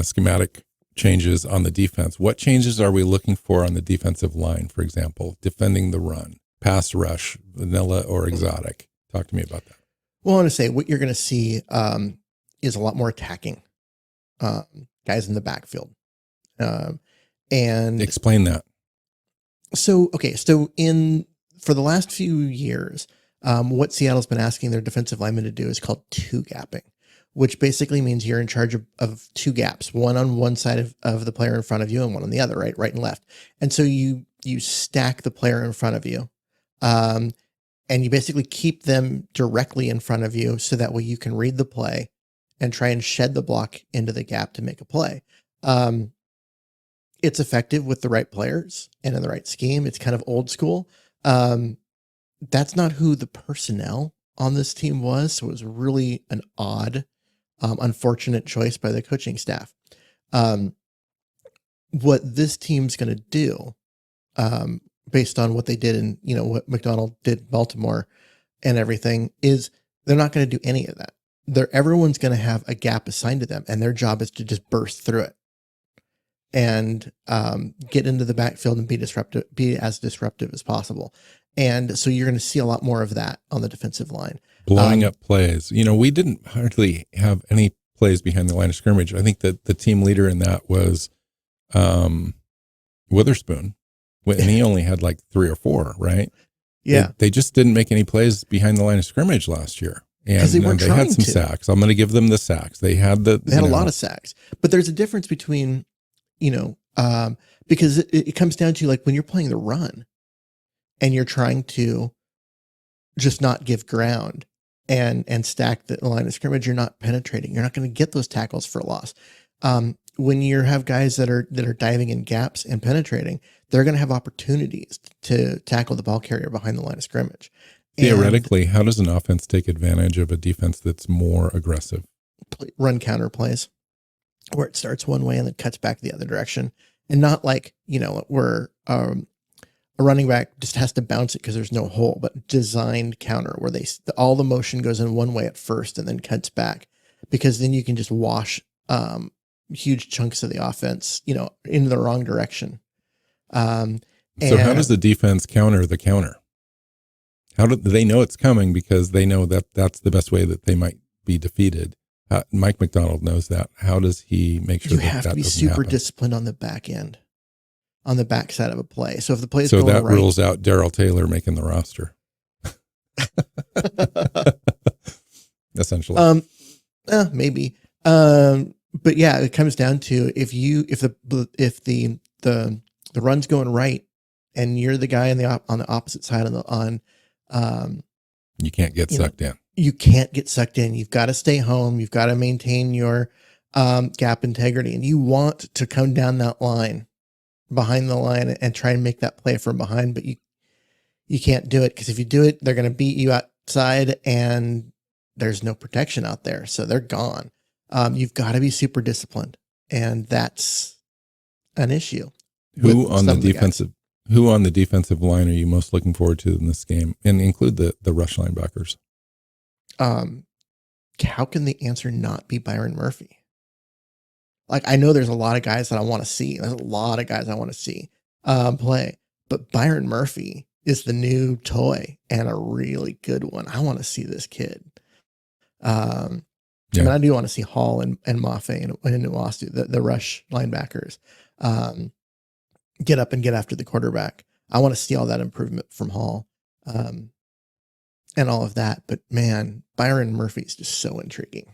schematic changes on the defense. What changes are we looking for on the defensive line, for example, defending the run, pass rush, vanilla or exotic? Talk to me about that. Well, I want to say what you're going to see is a lot more attacking guys in the backfield. And explain that. So for the last few years, what Seattle's been asking their defensive linemen to do is called two gapping, which basically means you're in charge of two gaps, one on one side of the player in front of you and one on the other, right and left. And so you stack the player in front of you, and you basically keep them directly in front of you so that way you can read the play and try and shed the block into the gap to make a play. It's effective with the right players and in the right scheme. It's kind of old school. That's not who the personnel on this team was. So it was really an odd, unfortunate choice by the coaching staff. What this team's going to do, based on what they did and, what McDonald did in Baltimore and everything, is they're not going to do any of that. Everyone's going to have a gap assigned to them, and their job is to just burst through it and get into the backfield and be as disruptive as possible. And so you're going to see a lot more of that on the defensive line. Blowing up plays. We didn't hardly have any plays behind the line of scrimmage. I think that the team leader in that was Witherspoon, and he only had like 3 or 4, right? Yeah. They just didn't make any plays behind the line of scrimmage last year. And they weren't they had trying some to. sacks. I'm going to give them the sacks. They had a lot of sacks, but there's a difference between, because it comes down to, like, when you're playing the run and you're trying to just not give ground and stack the line of scrimmage, you're not penetrating. You're not going to get those tackles for loss. When you have guys that are diving in gaps and penetrating, they're going to have opportunities to tackle the ball carrier behind the line of scrimmage. Theoretically, how does an offense take advantage of a defense that's more aggressive? Run counter plays where it starts one way and then cuts back the other direction, and not like, where a running back just has to bounce it because there's no hole, but designed counter where all the motion goes in one way at first and then cuts back, because then you can just wash huge chunks of the offense, in the wrong direction. So how does the defense counter the counter? How do they know it's coming? Because they know that that's the best way that they might be defeated. Mike McDonald knows that. How does he make sure you that have that to be doesn't super happen? disciplined on the back end, on the back side of a play? So if the play is so going that right, rules out Darrell Taylor making the roster. Essentially, maybe. But yeah, it comes down to if the run's going right and you're the guy on the opposite side you can't get sucked in. You can't get sucked in. You've got to stay home. You've got to maintain your gap integrity, and you want to come down that line, behind the line, and try and make that play from behind. But you can't do it, because if you do it, they're going to beat you outside, and there's no protection out there, so they're gone. You've got to be super disciplined, and that's an issue. Who on the defensive line are you most looking forward to in this game? And include the rush linebackers. How can the answer not be Byron Murphy? Like, I know there's a lot of guys that I want to see. There's a lot of guys I want to see play, but Byron Murphy is the new toy, and a really good one. I want to see this kid. I mean, I do want to see Hall and Mafe and Nwasu, the rush linebackers, get up and get after the quarterback. I want to see all that improvement from Hall, and all of that. But man, Byron Murphy is just so intriguing.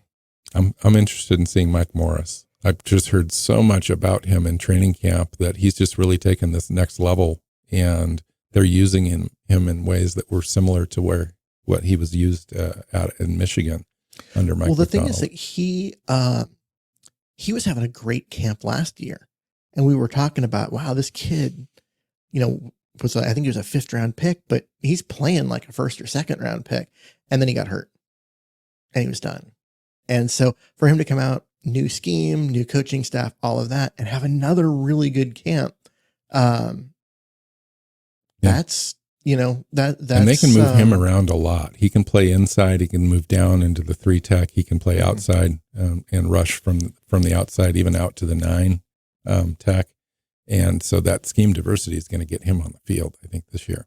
I'm interested in seeing Mike Morris. I've just heard so much about him in training camp that he's just really taken this next level, and they're using him in ways that were similar to what he was used out in Michigan under Mike. Well, the thing is that he was having a great camp last year, and we were talking about, wow, this kid, I think he was a 5th round pick, but he's playing like a 1st or 2nd round pick, and then he got hurt, and he was done. And so for him to come out, new scheme, new coaching staff, all of that, and have another really good camp, that's and they can move him around a lot. He can play inside. He can move down into the 3 tech. He can play outside and rush from the outside, even out to the 9 tech. And so that scheme diversity is going to get him on the field, I think, this year.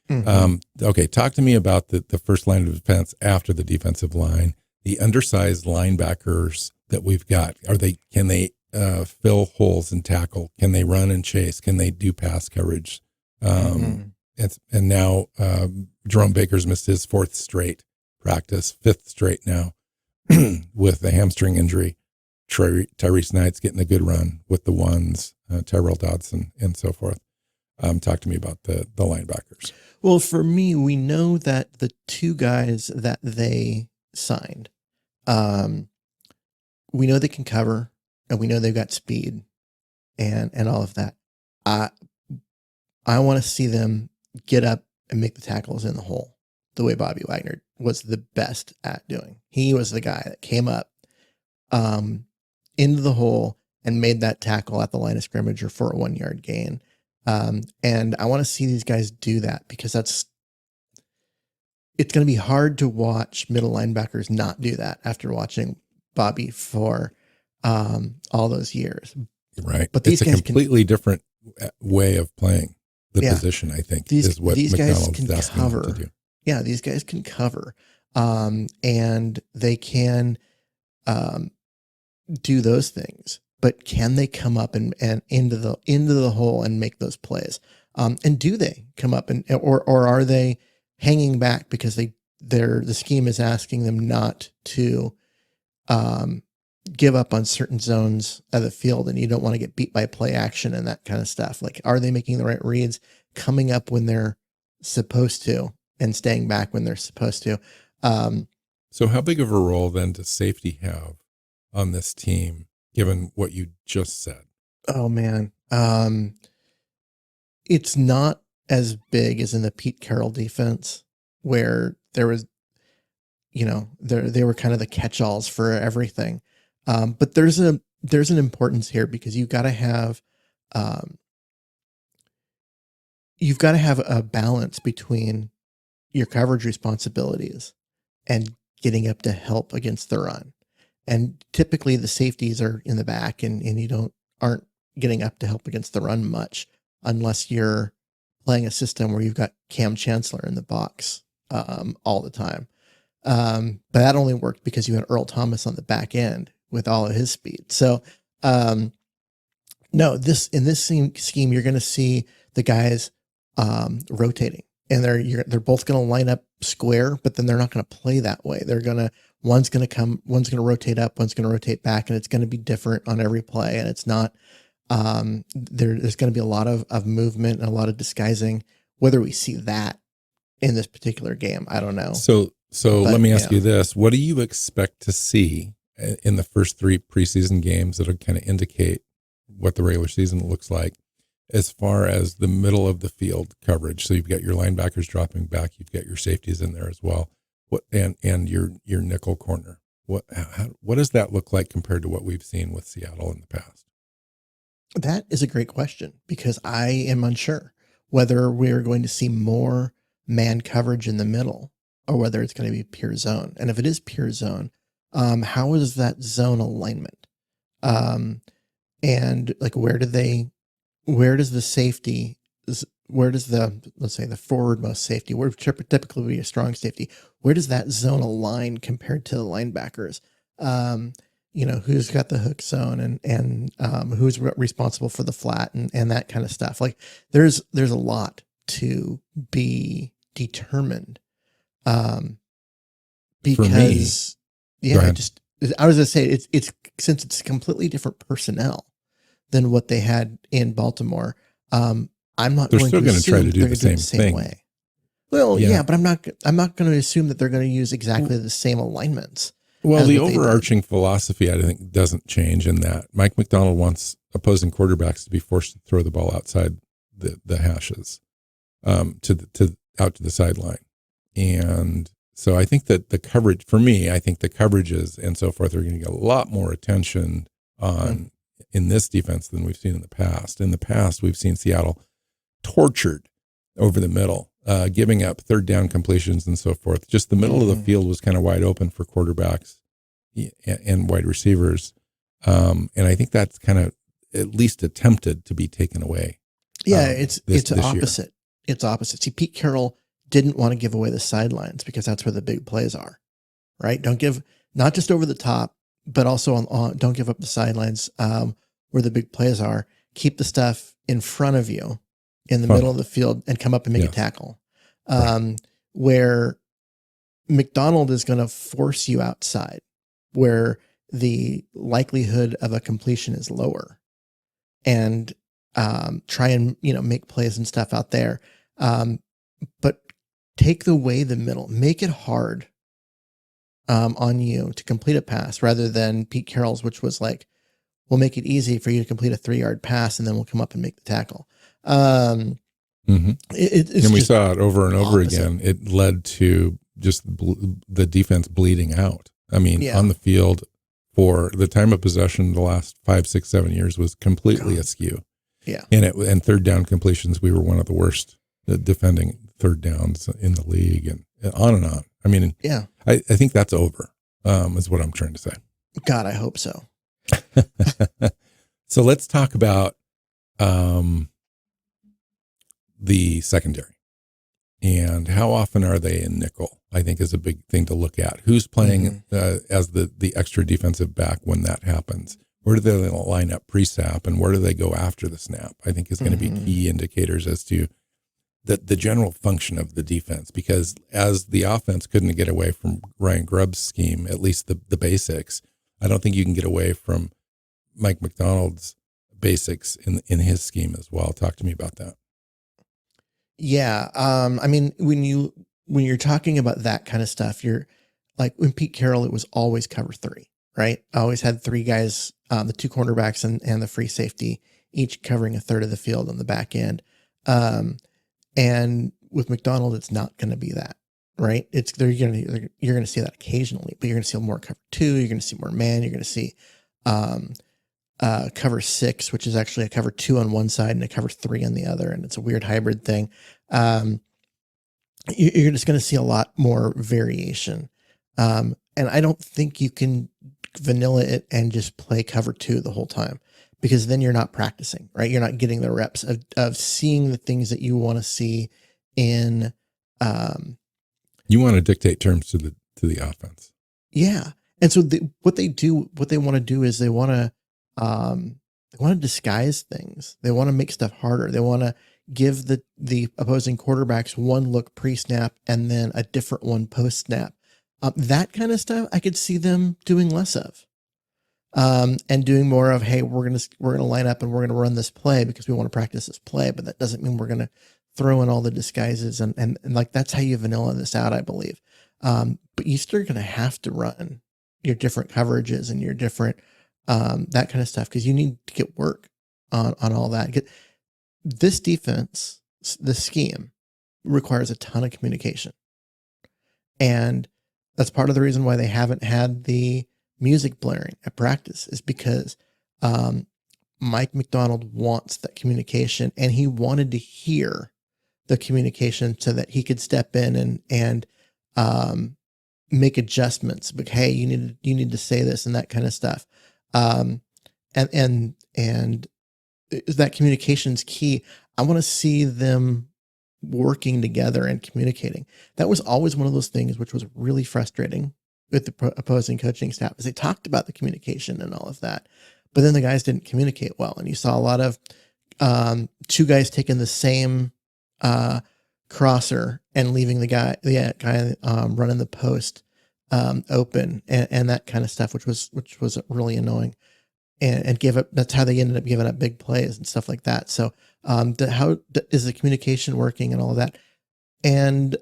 Mm-hmm. Okay, talk to me about the first line of defense after the defensive line. The undersized linebackers that we've got, can they fill holes and tackle? Can they run and chase? Can they do pass coverage? And now Jerome Baker's missed his fourth straight practice, fifth straight now with a hamstring injury. Tyrese Knight's getting a good run with the ones, Tyrell Dodson, and so forth. Talk to me about the linebackers. Well, for me, we know that the two guys that they signed, we know they can cover, and we know they've got speed and all of that. I want to see them get up and make the tackles in the hole the way Bobby Wagner was the best at doing. He was the guy that came up into the hole and made that tackle at the line of scrimmage or for a 1 yard gain. And I want to see these guys do that because it's going to be hard to watch middle linebackers not do that after watching Bobby for all those years. Right. But it's a completely different way of playing the position, I think, is what McDonald's is asking them to do. Yeah, these guys can cover. And they can do those things. But can they come up and into the hole and make those plays? And do they come up or are they hanging back because the scheme is asking them not to give up on certain zones of the field, and you don't want to get beat by play action and that kind of stuff? Like, are they making the right reads, coming up when they're supposed to, and staying back when they're supposed to? So how big of a role then does safety have on this team, given what you just said? Oh man. It's not as big as in the Pete Carroll defense, where there was, they were kind of the catch-alls for everything. But there's an importance here because you've got to have a balance between your coverage responsibilities and getting up to help against the run. And typically the safeties are in the back and you aren't getting up to help against the run much unless you're playing a system where you've got Cam Chancellor in the box all the time. But that only worked because you had Earl Thomas on the back end with all of his speed. So no, in this scheme, you're going to see the guys rotating, and they're both going to line up square, but then they're not going to play that way. One's going to rotate up, one's going to rotate back, and it's going to be different on every play. And it's not, there's going to be a lot of movement and a lot of disguising. Whether we see that in this particular game, I don't know. So let me ask you this. What do you expect to see in the first 3 preseason games that'll kind of indicate what the regular season looks like as far as the middle of the field coverage? So you've got your linebackers dropping back, you've got your safeties in there as well. And your nickel corner. What does that look like compared to what we've seen with Seattle in the past? That is a great question because I am unsure whether we're going to see more man coverage in the middle or whether it's going to be pure zone. And if it is pure zone, how is that zone alignment? And like, where does the safety, let's say the forwardmost safety, where typically would be a strong safety, where does that zone align compared to the linebackers? Who's got the hook zone and who's responsible for the flat and that kind of stuff. Like there's a lot to be determined. Because I was going to say it's since it's completely different personnel than what they had in Baltimore. They're still going to try to do the same thing. Way. Well, yeah, but I'm not going to assume that they're going to use exactly the same alignments. Well, the overarching philosophy, I think, doesn't change in that Mike Macdonald wants opposing quarterbacks to be forced to throw the ball outside the hashes, out to the sideline. And so I think that the coverage, for me, I think the coverages and so forth are going to get a lot more attention on in this defense than we've seen in the past. In the past, we've seen Seattle tortured over the middle, giving up third down completions and so forth. Just the middle of the field was kind of wide open for quarterbacks and wide receivers. And I think that's kind of at least attempted to be taken away. Yeah, it's opposite. Year. It's opposite. See, Pete Carroll didn't want to give away the sidelines because that's where the big plays are, right? Don't give, not just over the top, but also don't give up the sidelines where the big plays are. Keep the stuff in front of you in the middle of the field and come up and make a tackle. Where McDonald is going to force you outside, where the likelihood of a completion is lower, and try and make plays and stuff out there. But take away the middle, make it hard on you to complete a pass, rather than Pete Carroll's, which was like, we'll make it easy for you to complete a 3-yard pass, and then we'll come up and make the tackle. And we saw it over and over again. It led to just the defense bleeding out. I mean, on the field for the time of possession the last 5, 6, 7 years was completely askew. Yeah. And third down completions, we were one of the worst defending third downs in the league, and on and on. I mean, I think that's over, is what I'm trying to say. God, I hope so. So let's talk about the secondary and how often are they in nickel, I think is a big thing to look at. Who's playing as the extra defensive back when that happens? Where do they line up pre-snap, and where do they go after the snap? I think is going to be key indicators as to the general function of the defense, because as the offense couldn't get away from Ryan Grubb's scheme, at least the basics, I don't think you can get away from Mike McDonald's basics in his scheme as well. Talk to me about that. Yeah. I mean, when you're talking about that kind of stuff, you're like, when Pete Carroll, it was always cover 3, right? I always had 3 guys, the 2 cornerbacks and the free safety, each covering a third of the field on the back end. And with McDonald, it's not going to be that, right? You're going to see that occasionally, but you're going to see more cover 2. You're going to see more man. You're going to see cover 6, which is actually a cover 2 on one side and a cover 3 on the other, and it's a weird hybrid thing. You're just going to see a lot more variation, and I don't think you can vanilla it and just play cover 2 the whole time, because then you're not practicing, right? You're not getting the reps of seeing the things that you want to see in. You want to dictate terms to the offense. Yeah. And so what they want to do is they want to disguise things. They want to make stuff harder. They want to give the opposing quarterbacks one look pre-snap and then a different one post-snap. That kind of stuff I could see them doing less of. And doing more of, hey, we're gonna line up and we're gonna run this play because we want to practice this play, but that doesn't mean we're gonna throw in all the disguises and like that's how you vanilla this out, I believe. But you're still gonna have to run your different coverages and your different that kind of stuff, because you need to get work on all that. This defense, the scheme requires a ton of communication, and that's part of the reason why they haven't had the music blaring at practice, is because Mike McDonald wants that communication, and he wanted to hear the communication so that he could step in and make adjustments. But hey, you need to say this and that kind of stuff. And that communication's key. I want to see them working together and communicating. That was always one of those things which was really frustrating with the opposing coaching staff, is they talked about the communication and all of that, but then the guys didn't communicate well. And you saw a lot of 2 guys taking the same crosser and leaving the guy running the post open and that kind of stuff, which was really annoying, and that's how they ended up giving up big plays and stuff like that. So how is the communication working and all of that? And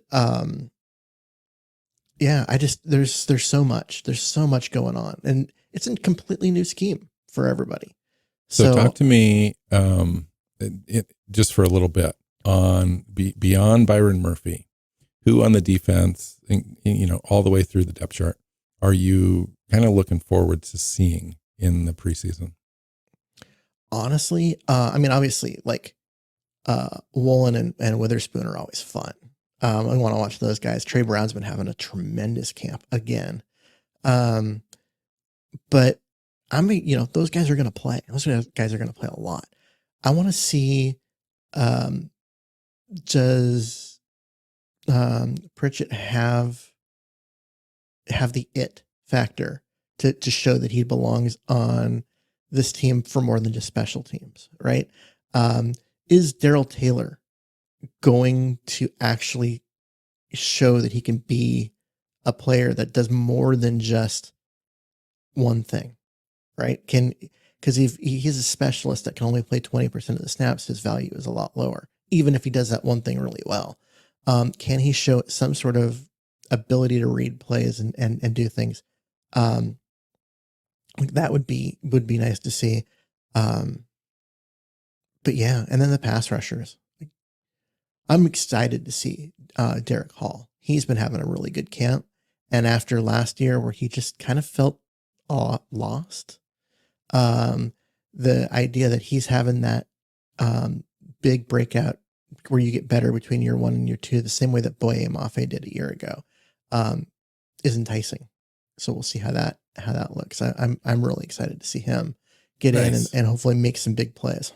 yeah, there's so much going on, and it's a completely new scheme for everybody. So talk to me just for a little bit on beyond Byron Murphy, who on the defense, all the way through the depth chart, are you kind of looking forward to seeing in the preseason? Honestly, I mean, obviously, like Woolen and Witherspoon are always fun. I want to watch those guys. Trey Brown's been having a tremendous camp again. But those guys are going to play. Those guys are going to play a lot. I want to see, does Pritchett have the it factor to show that he belongs on this team for more than just special teams, right? Is Darrell Taylor going to actually show that he can be a player that does more than just one thing, right? Because if he's a specialist that can only play 20% of the snaps, his value is a lot lower, even if he does that one thing really well. Can he show some sort of ability to read plays and do things? That would be nice to see. But yeah, and then the pass rushers. I'm excited to see Derek Hall. He's been having a really good camp. And after last year where he just kind of felt lost, the idea that he's having that big breakout where you get better between year 1 and year 2, the same way that Boye Mafe did a year ago, is enticing. So we'll see how that looks. I'm really excited to see him get in and hopefully make some big plays.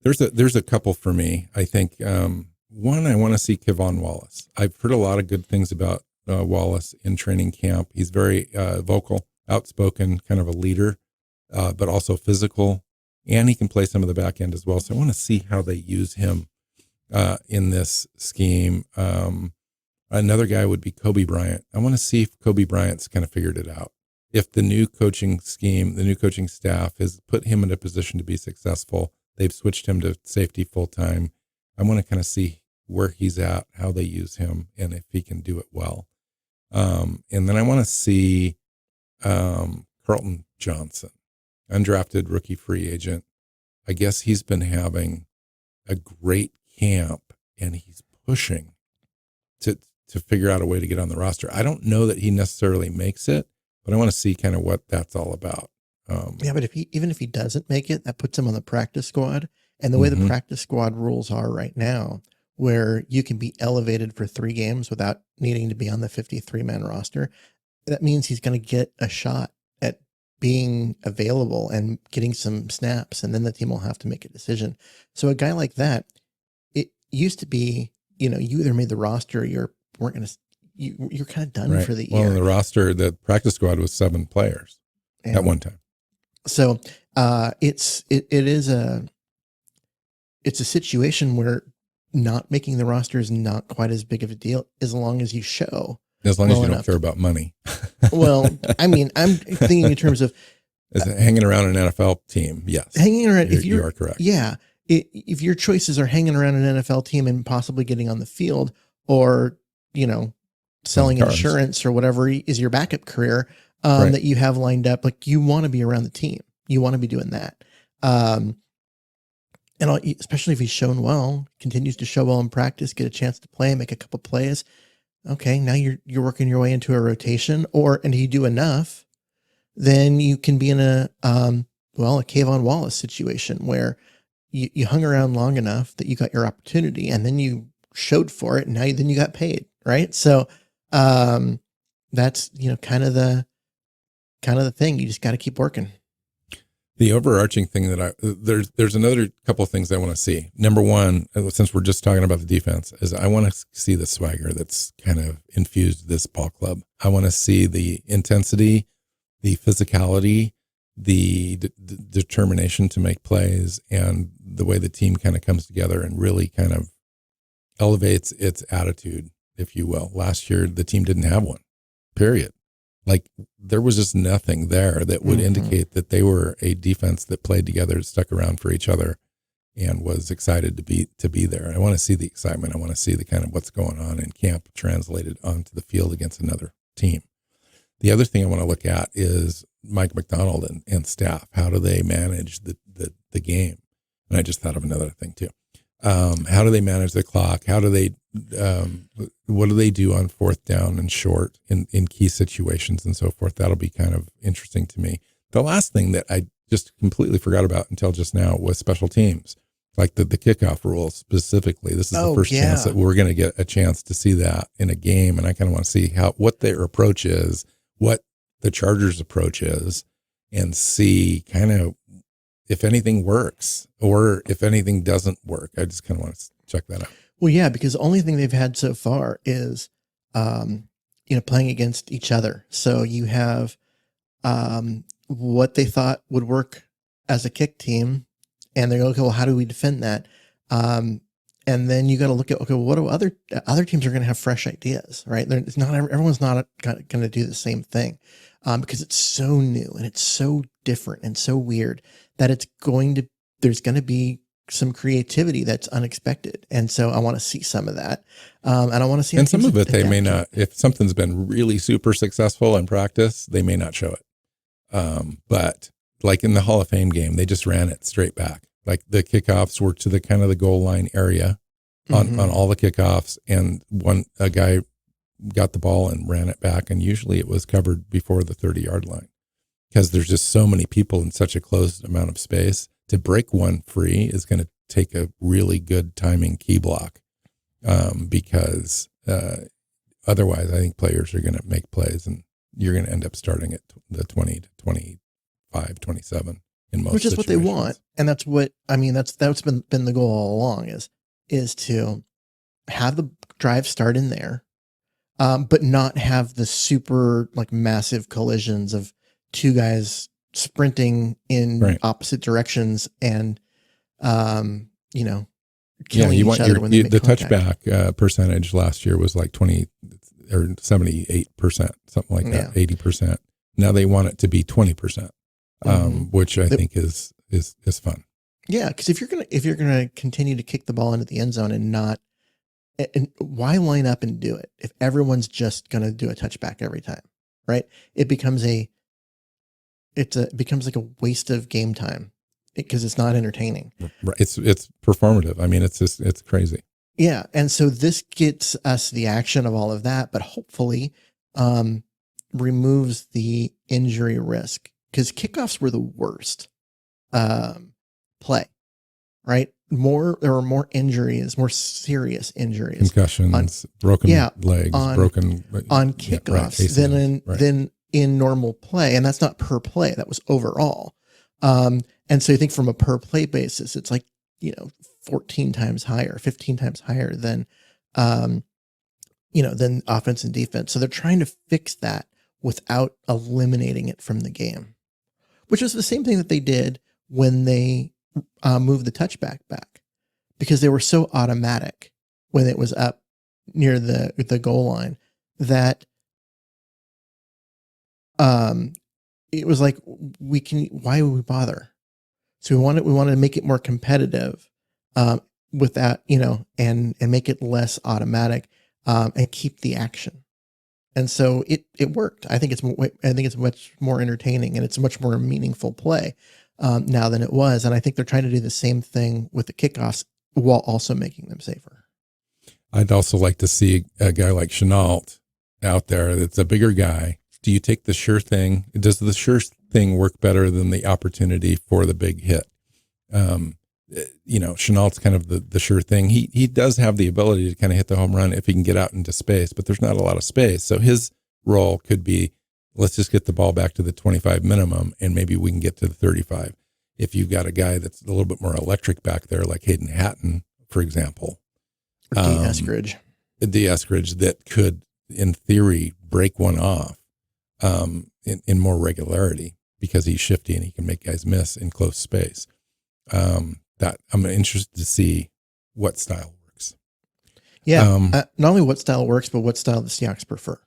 There's a couple for me. I think one, I want to see Kevon Wallace. I've heard a lot of good things about Wallace in training camp. He's very vocal, outspoken, kind of a leader, but also physical, and he can play some of the back end as well. So I want to see how they use him in this scheme. Another guy would be Kobe Bryant. I want to see if Kobe Bryant's kind of figured it out. If the new coaching scheme, the new coaching staff has put him in a position to be successful, they've switched him to safety full time. I want to kind of see where he's at, how they use him, and if he can do it well. And then I want to see Carlton Johnson, undrafted rookie free agent. I guess he's been having a great camp, and he's pushing to figure out a way to get on the roster. I don't know that he necessarily makes it, but I want to see kind of what that's all about. Yeah, but even if he doesn't make it, that puts him on the practice squad. And the way the practice squad rules are right now, where you can be elevated for 3 games without needing to be on the 53-man roster, that means he's going to get a shot at being available and getting some snaps, and then the team will have to make a decision. So a guy like that, it used to be, you either made the roster or you're kind of done for the year. Well, in the roster, the practice squad was 7 players at one time. So it's a situation where not making the roster is not quite as big of a deal as long as you show. As long as you don't care about money. Well, I mean, I'm thinking in terms of hanging around an NFL team. Yes, hanging around. You are correct. Yeah, if your choices are hanging around an NFL team and possibly getting on the field, or selling insurance or whatever is your backup career that you have lined up, like you want to be around the team. You want to be doing that. And especially if he's shown well, continues to show well in practice, get a chance to play, make a couple plays. Okay, now you're working your way into a rotation, and you do enough, then you can be in a Kevon Wallace situation where you hung around long enough that you got your opportunity, and then you showed for it, and then you got paid, right? So that's kind of the thing. You just got to keep working. The overarching thing that there's another couple of things I want to see. Number one, since we're just talking about the defense, is I want to see the swagger that's kind of infused this ball club. I want to see the intensity, the physicality, the determination to make plays, and the way the team kind of comes together and really kind of elevates its attitude, if you will. Last year, the team didn't have one, period. Like there was just nothing there that would indicate that they were a defense that played together, stuck around for each other, and was excited to be there. I want to see the excitement. I want to see the kind of what's going on in camp translated onto the field against another team. The other thing I want to look at is Mike McDonald and staff. How do they manage the game? And I just thought of another thing too. How do they manage the clock? How do they, what do they do on 4th down and short in key situations and so forth? That'll be kind of interesting to me. The last thing that I just completely forgot about until just now was special teams, like the kickoff rules specifically. This is the first chance that we're going to get a chance to see that in a game. And I kind of want to see what their approach is, what the Chargers' approach is, and see kind of if anything works or if anything doesn't work. I just kind of want to check that out. Well, yeah, because the only thing they've had so far is, playing against each other. So you have what they thought would work as a kick team, and they go, okay, well, how do we defend that? And then you got to look at, okay, what do other teams are going to have fresh ideas, right? It's not everyone's not going to do the same thing, because it's so new and it's so different and so weird that there's going to be some creativity that's unexpected. And so I want to see some of that. And I want to see, and some of it they may not, if something's been really super successful in practice, they may not show it. But like in the Hall of Fame game, they just ran it straight back. Like the kickoffs were to the kind of the goal line area on all the kickoffs, and a guy got the ball and ran it back, and usually it was covered before the 30-yard line, because there's just so many people in such a closed amount of space. To break one free is going to take a really good timing key block, because otherwise I think players are going to make plays, and you're going to end up starting at the 20 to 25, 27 in most, which is situations. what they want. And that's what, that's been the goal all along, is to have the drive start in there, but not have the super like massive collisions of two guys sprinting in opposite directions and, killing each other when they make the contact. touchback percentage last year was like 20 or 78%, something like that, 80%. Now they want it to be 20%, which I think is fun. Yeah, because if you're gonna continue to kick the ball into the end zone and why line up and do it if everyone's just gonna do a touchback every time, right? It becomes like a waste of game time because it's not entertaining. Right. It's performative. I mean, it's crazy. Yeah, and so this gets us the action of all of that, but hopefully removes the injury risk, because kickoffs were the worst play, right? There were more injuries, more serious injuries, concussions, broken legs, on kickoffs than in normal play. And that's not per play, that was overall. And so you think from a per play basis, it's like, 14 times higher, 15 times higher than offense and defense. So they're trying to fix that without eliminating it from the game, which was the same thing that they did when they moved the touchback back, because they were so automatic when it was up near the goal line that it was like, why would we bother? So we wanted to make it more competitive with that, and make it less automatic, and keep the action. And so it worked. I think it's much more entertaining, and it's a much more meaningful play now than it was. And I think they're trying to do the same thing with the kickoffs while also making them safer. I'd also like to see a guy like Chenault out there that's a bigger guy. Do you take the sure thing? Does the sure thing work better than the opportunity for the big hit? Chenault's kind of the sure thing. He does have the ability to kind of hit the home run if he can get out into space, but there's not a lot of space. So his role could be, let's just get the ball back to the 25 minimum, and maybe we can get to the 35. If you've got a guy that's a little bit more electric back there, like Hayden Hatton, for example. Or D. Eskridge. That could, in theory, break one off in more regularity, because he's shifty and he can make guys miss in close space. That I'm interested to see what style works. Yeah, not only what style works, but what style the Seahawks prefer.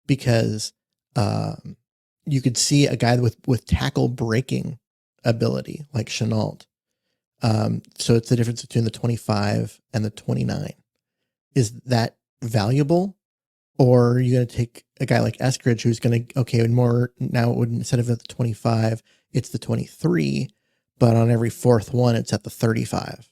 Because you could see a guy with tackle breaking ability like Chenault. So it's the difference between the 25 and the 29. Is that valuable? Or are you going to take a guy like Eskridge, who's going to, more now it would, instead of at the 25, it's the 23, but on every fourth one, it's at the 35.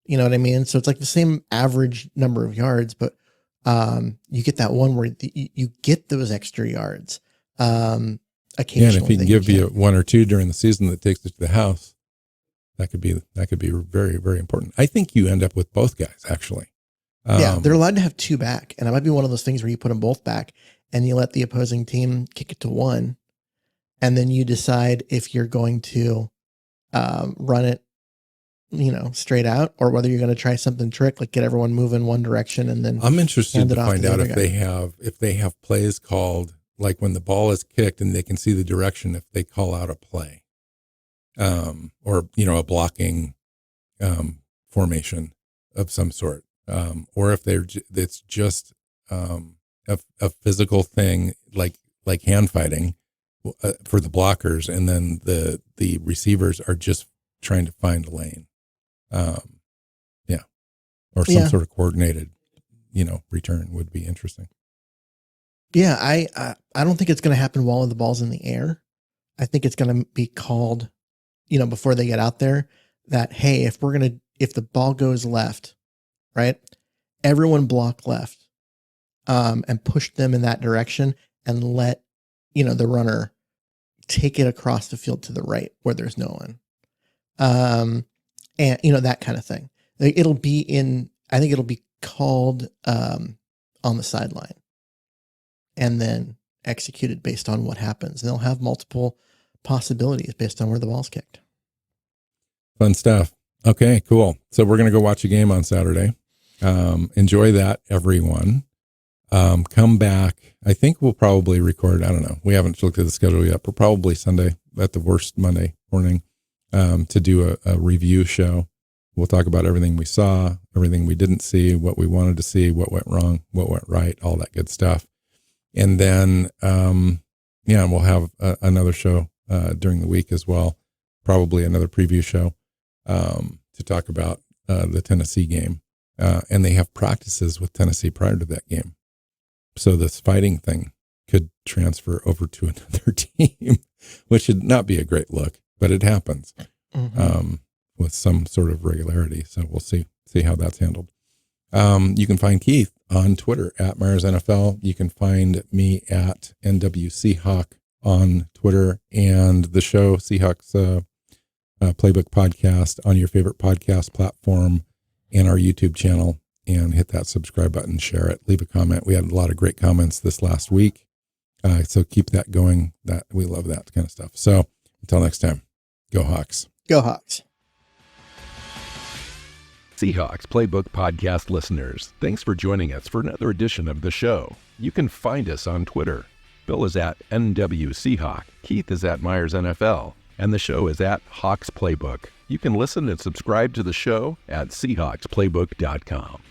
You know what I mean? So it's like the same average number of yards, but you get that one where you get those extra yards occasionally. Yeah, and if he can give you one or two during the season that takes it to the house, that could be very, very important. I think you end up with both guys, actually. Yeah, they're allowed to have two back, and it might be one of those things where you put them both back and you let the opposing team kick it to one, and then you decide if you're going to run it, straight out, or whether you're going to try something trick, like get everyone moving one direction and then. I'm interested to find out if they have plays called like when the ball is kicked and they can see the direction if they call out a play, or, a blocking formation of some sort, or if it's just a physical thing like hand fighting for the blockers, and then the receivers are just trying to find a lane, or some sort of coordinated, return would be interesting. Yeah, I don't think it's going to happen while the ball's in the air. I think it's going to be called, before they get out there, that, hey, if the ball goes left, right, everyone block left, and push them in that direction, and let, the runner take it across the field to the right where there's no one. And that kind of thing. I think it'll be called, on the sideline, and then executed based on what happens. And they'll have multiple possibilities based on where the ball's kicked. Fun stuff. Okay, cool. So we're going to go watch a game on Saturday. Enjoy that, everyone. Come back. I think we'll probably record, I don't know. We haven't looked at the schedule yet, but probably Sunday, at the worst Monday morning, to do a review show. We'll talk about everything we saw, everything we didn't see, what we wanted to see, what went wrong, what went right, all that good stuff. And then, we'll have another show during the week as well, probably another preview show to talk about the Tennessee game. And they have practices with Tennessee prior to that game. So this fighting thing could transfer over to another team, which should not be a great look, but it happens. Mm-hmm. With some sort of regularity. So we'll see how that's handled. You can find Keith on Twitter at Myers NFL. You can find me at NWChawk on Twitter, and the show Seahawks Playbook podcast on your favorite podcast platform and our YouTube channel, and hit that subscribe button, share it, leave a comment. We had a lot of great comments this last week. So keep that going. That we love that kind of stuff. So until next time, go Hawks. Go Hawks. Seahawks Playbook podcast listeners, thanks for joining us for another edition of the show. You can find us on Twitter. Bill is at NWChawk, Keith is at Myers NFL, and the show is at Hawks Playbook. You can listen and subscribe to the show at SeahawksPlaybook.com.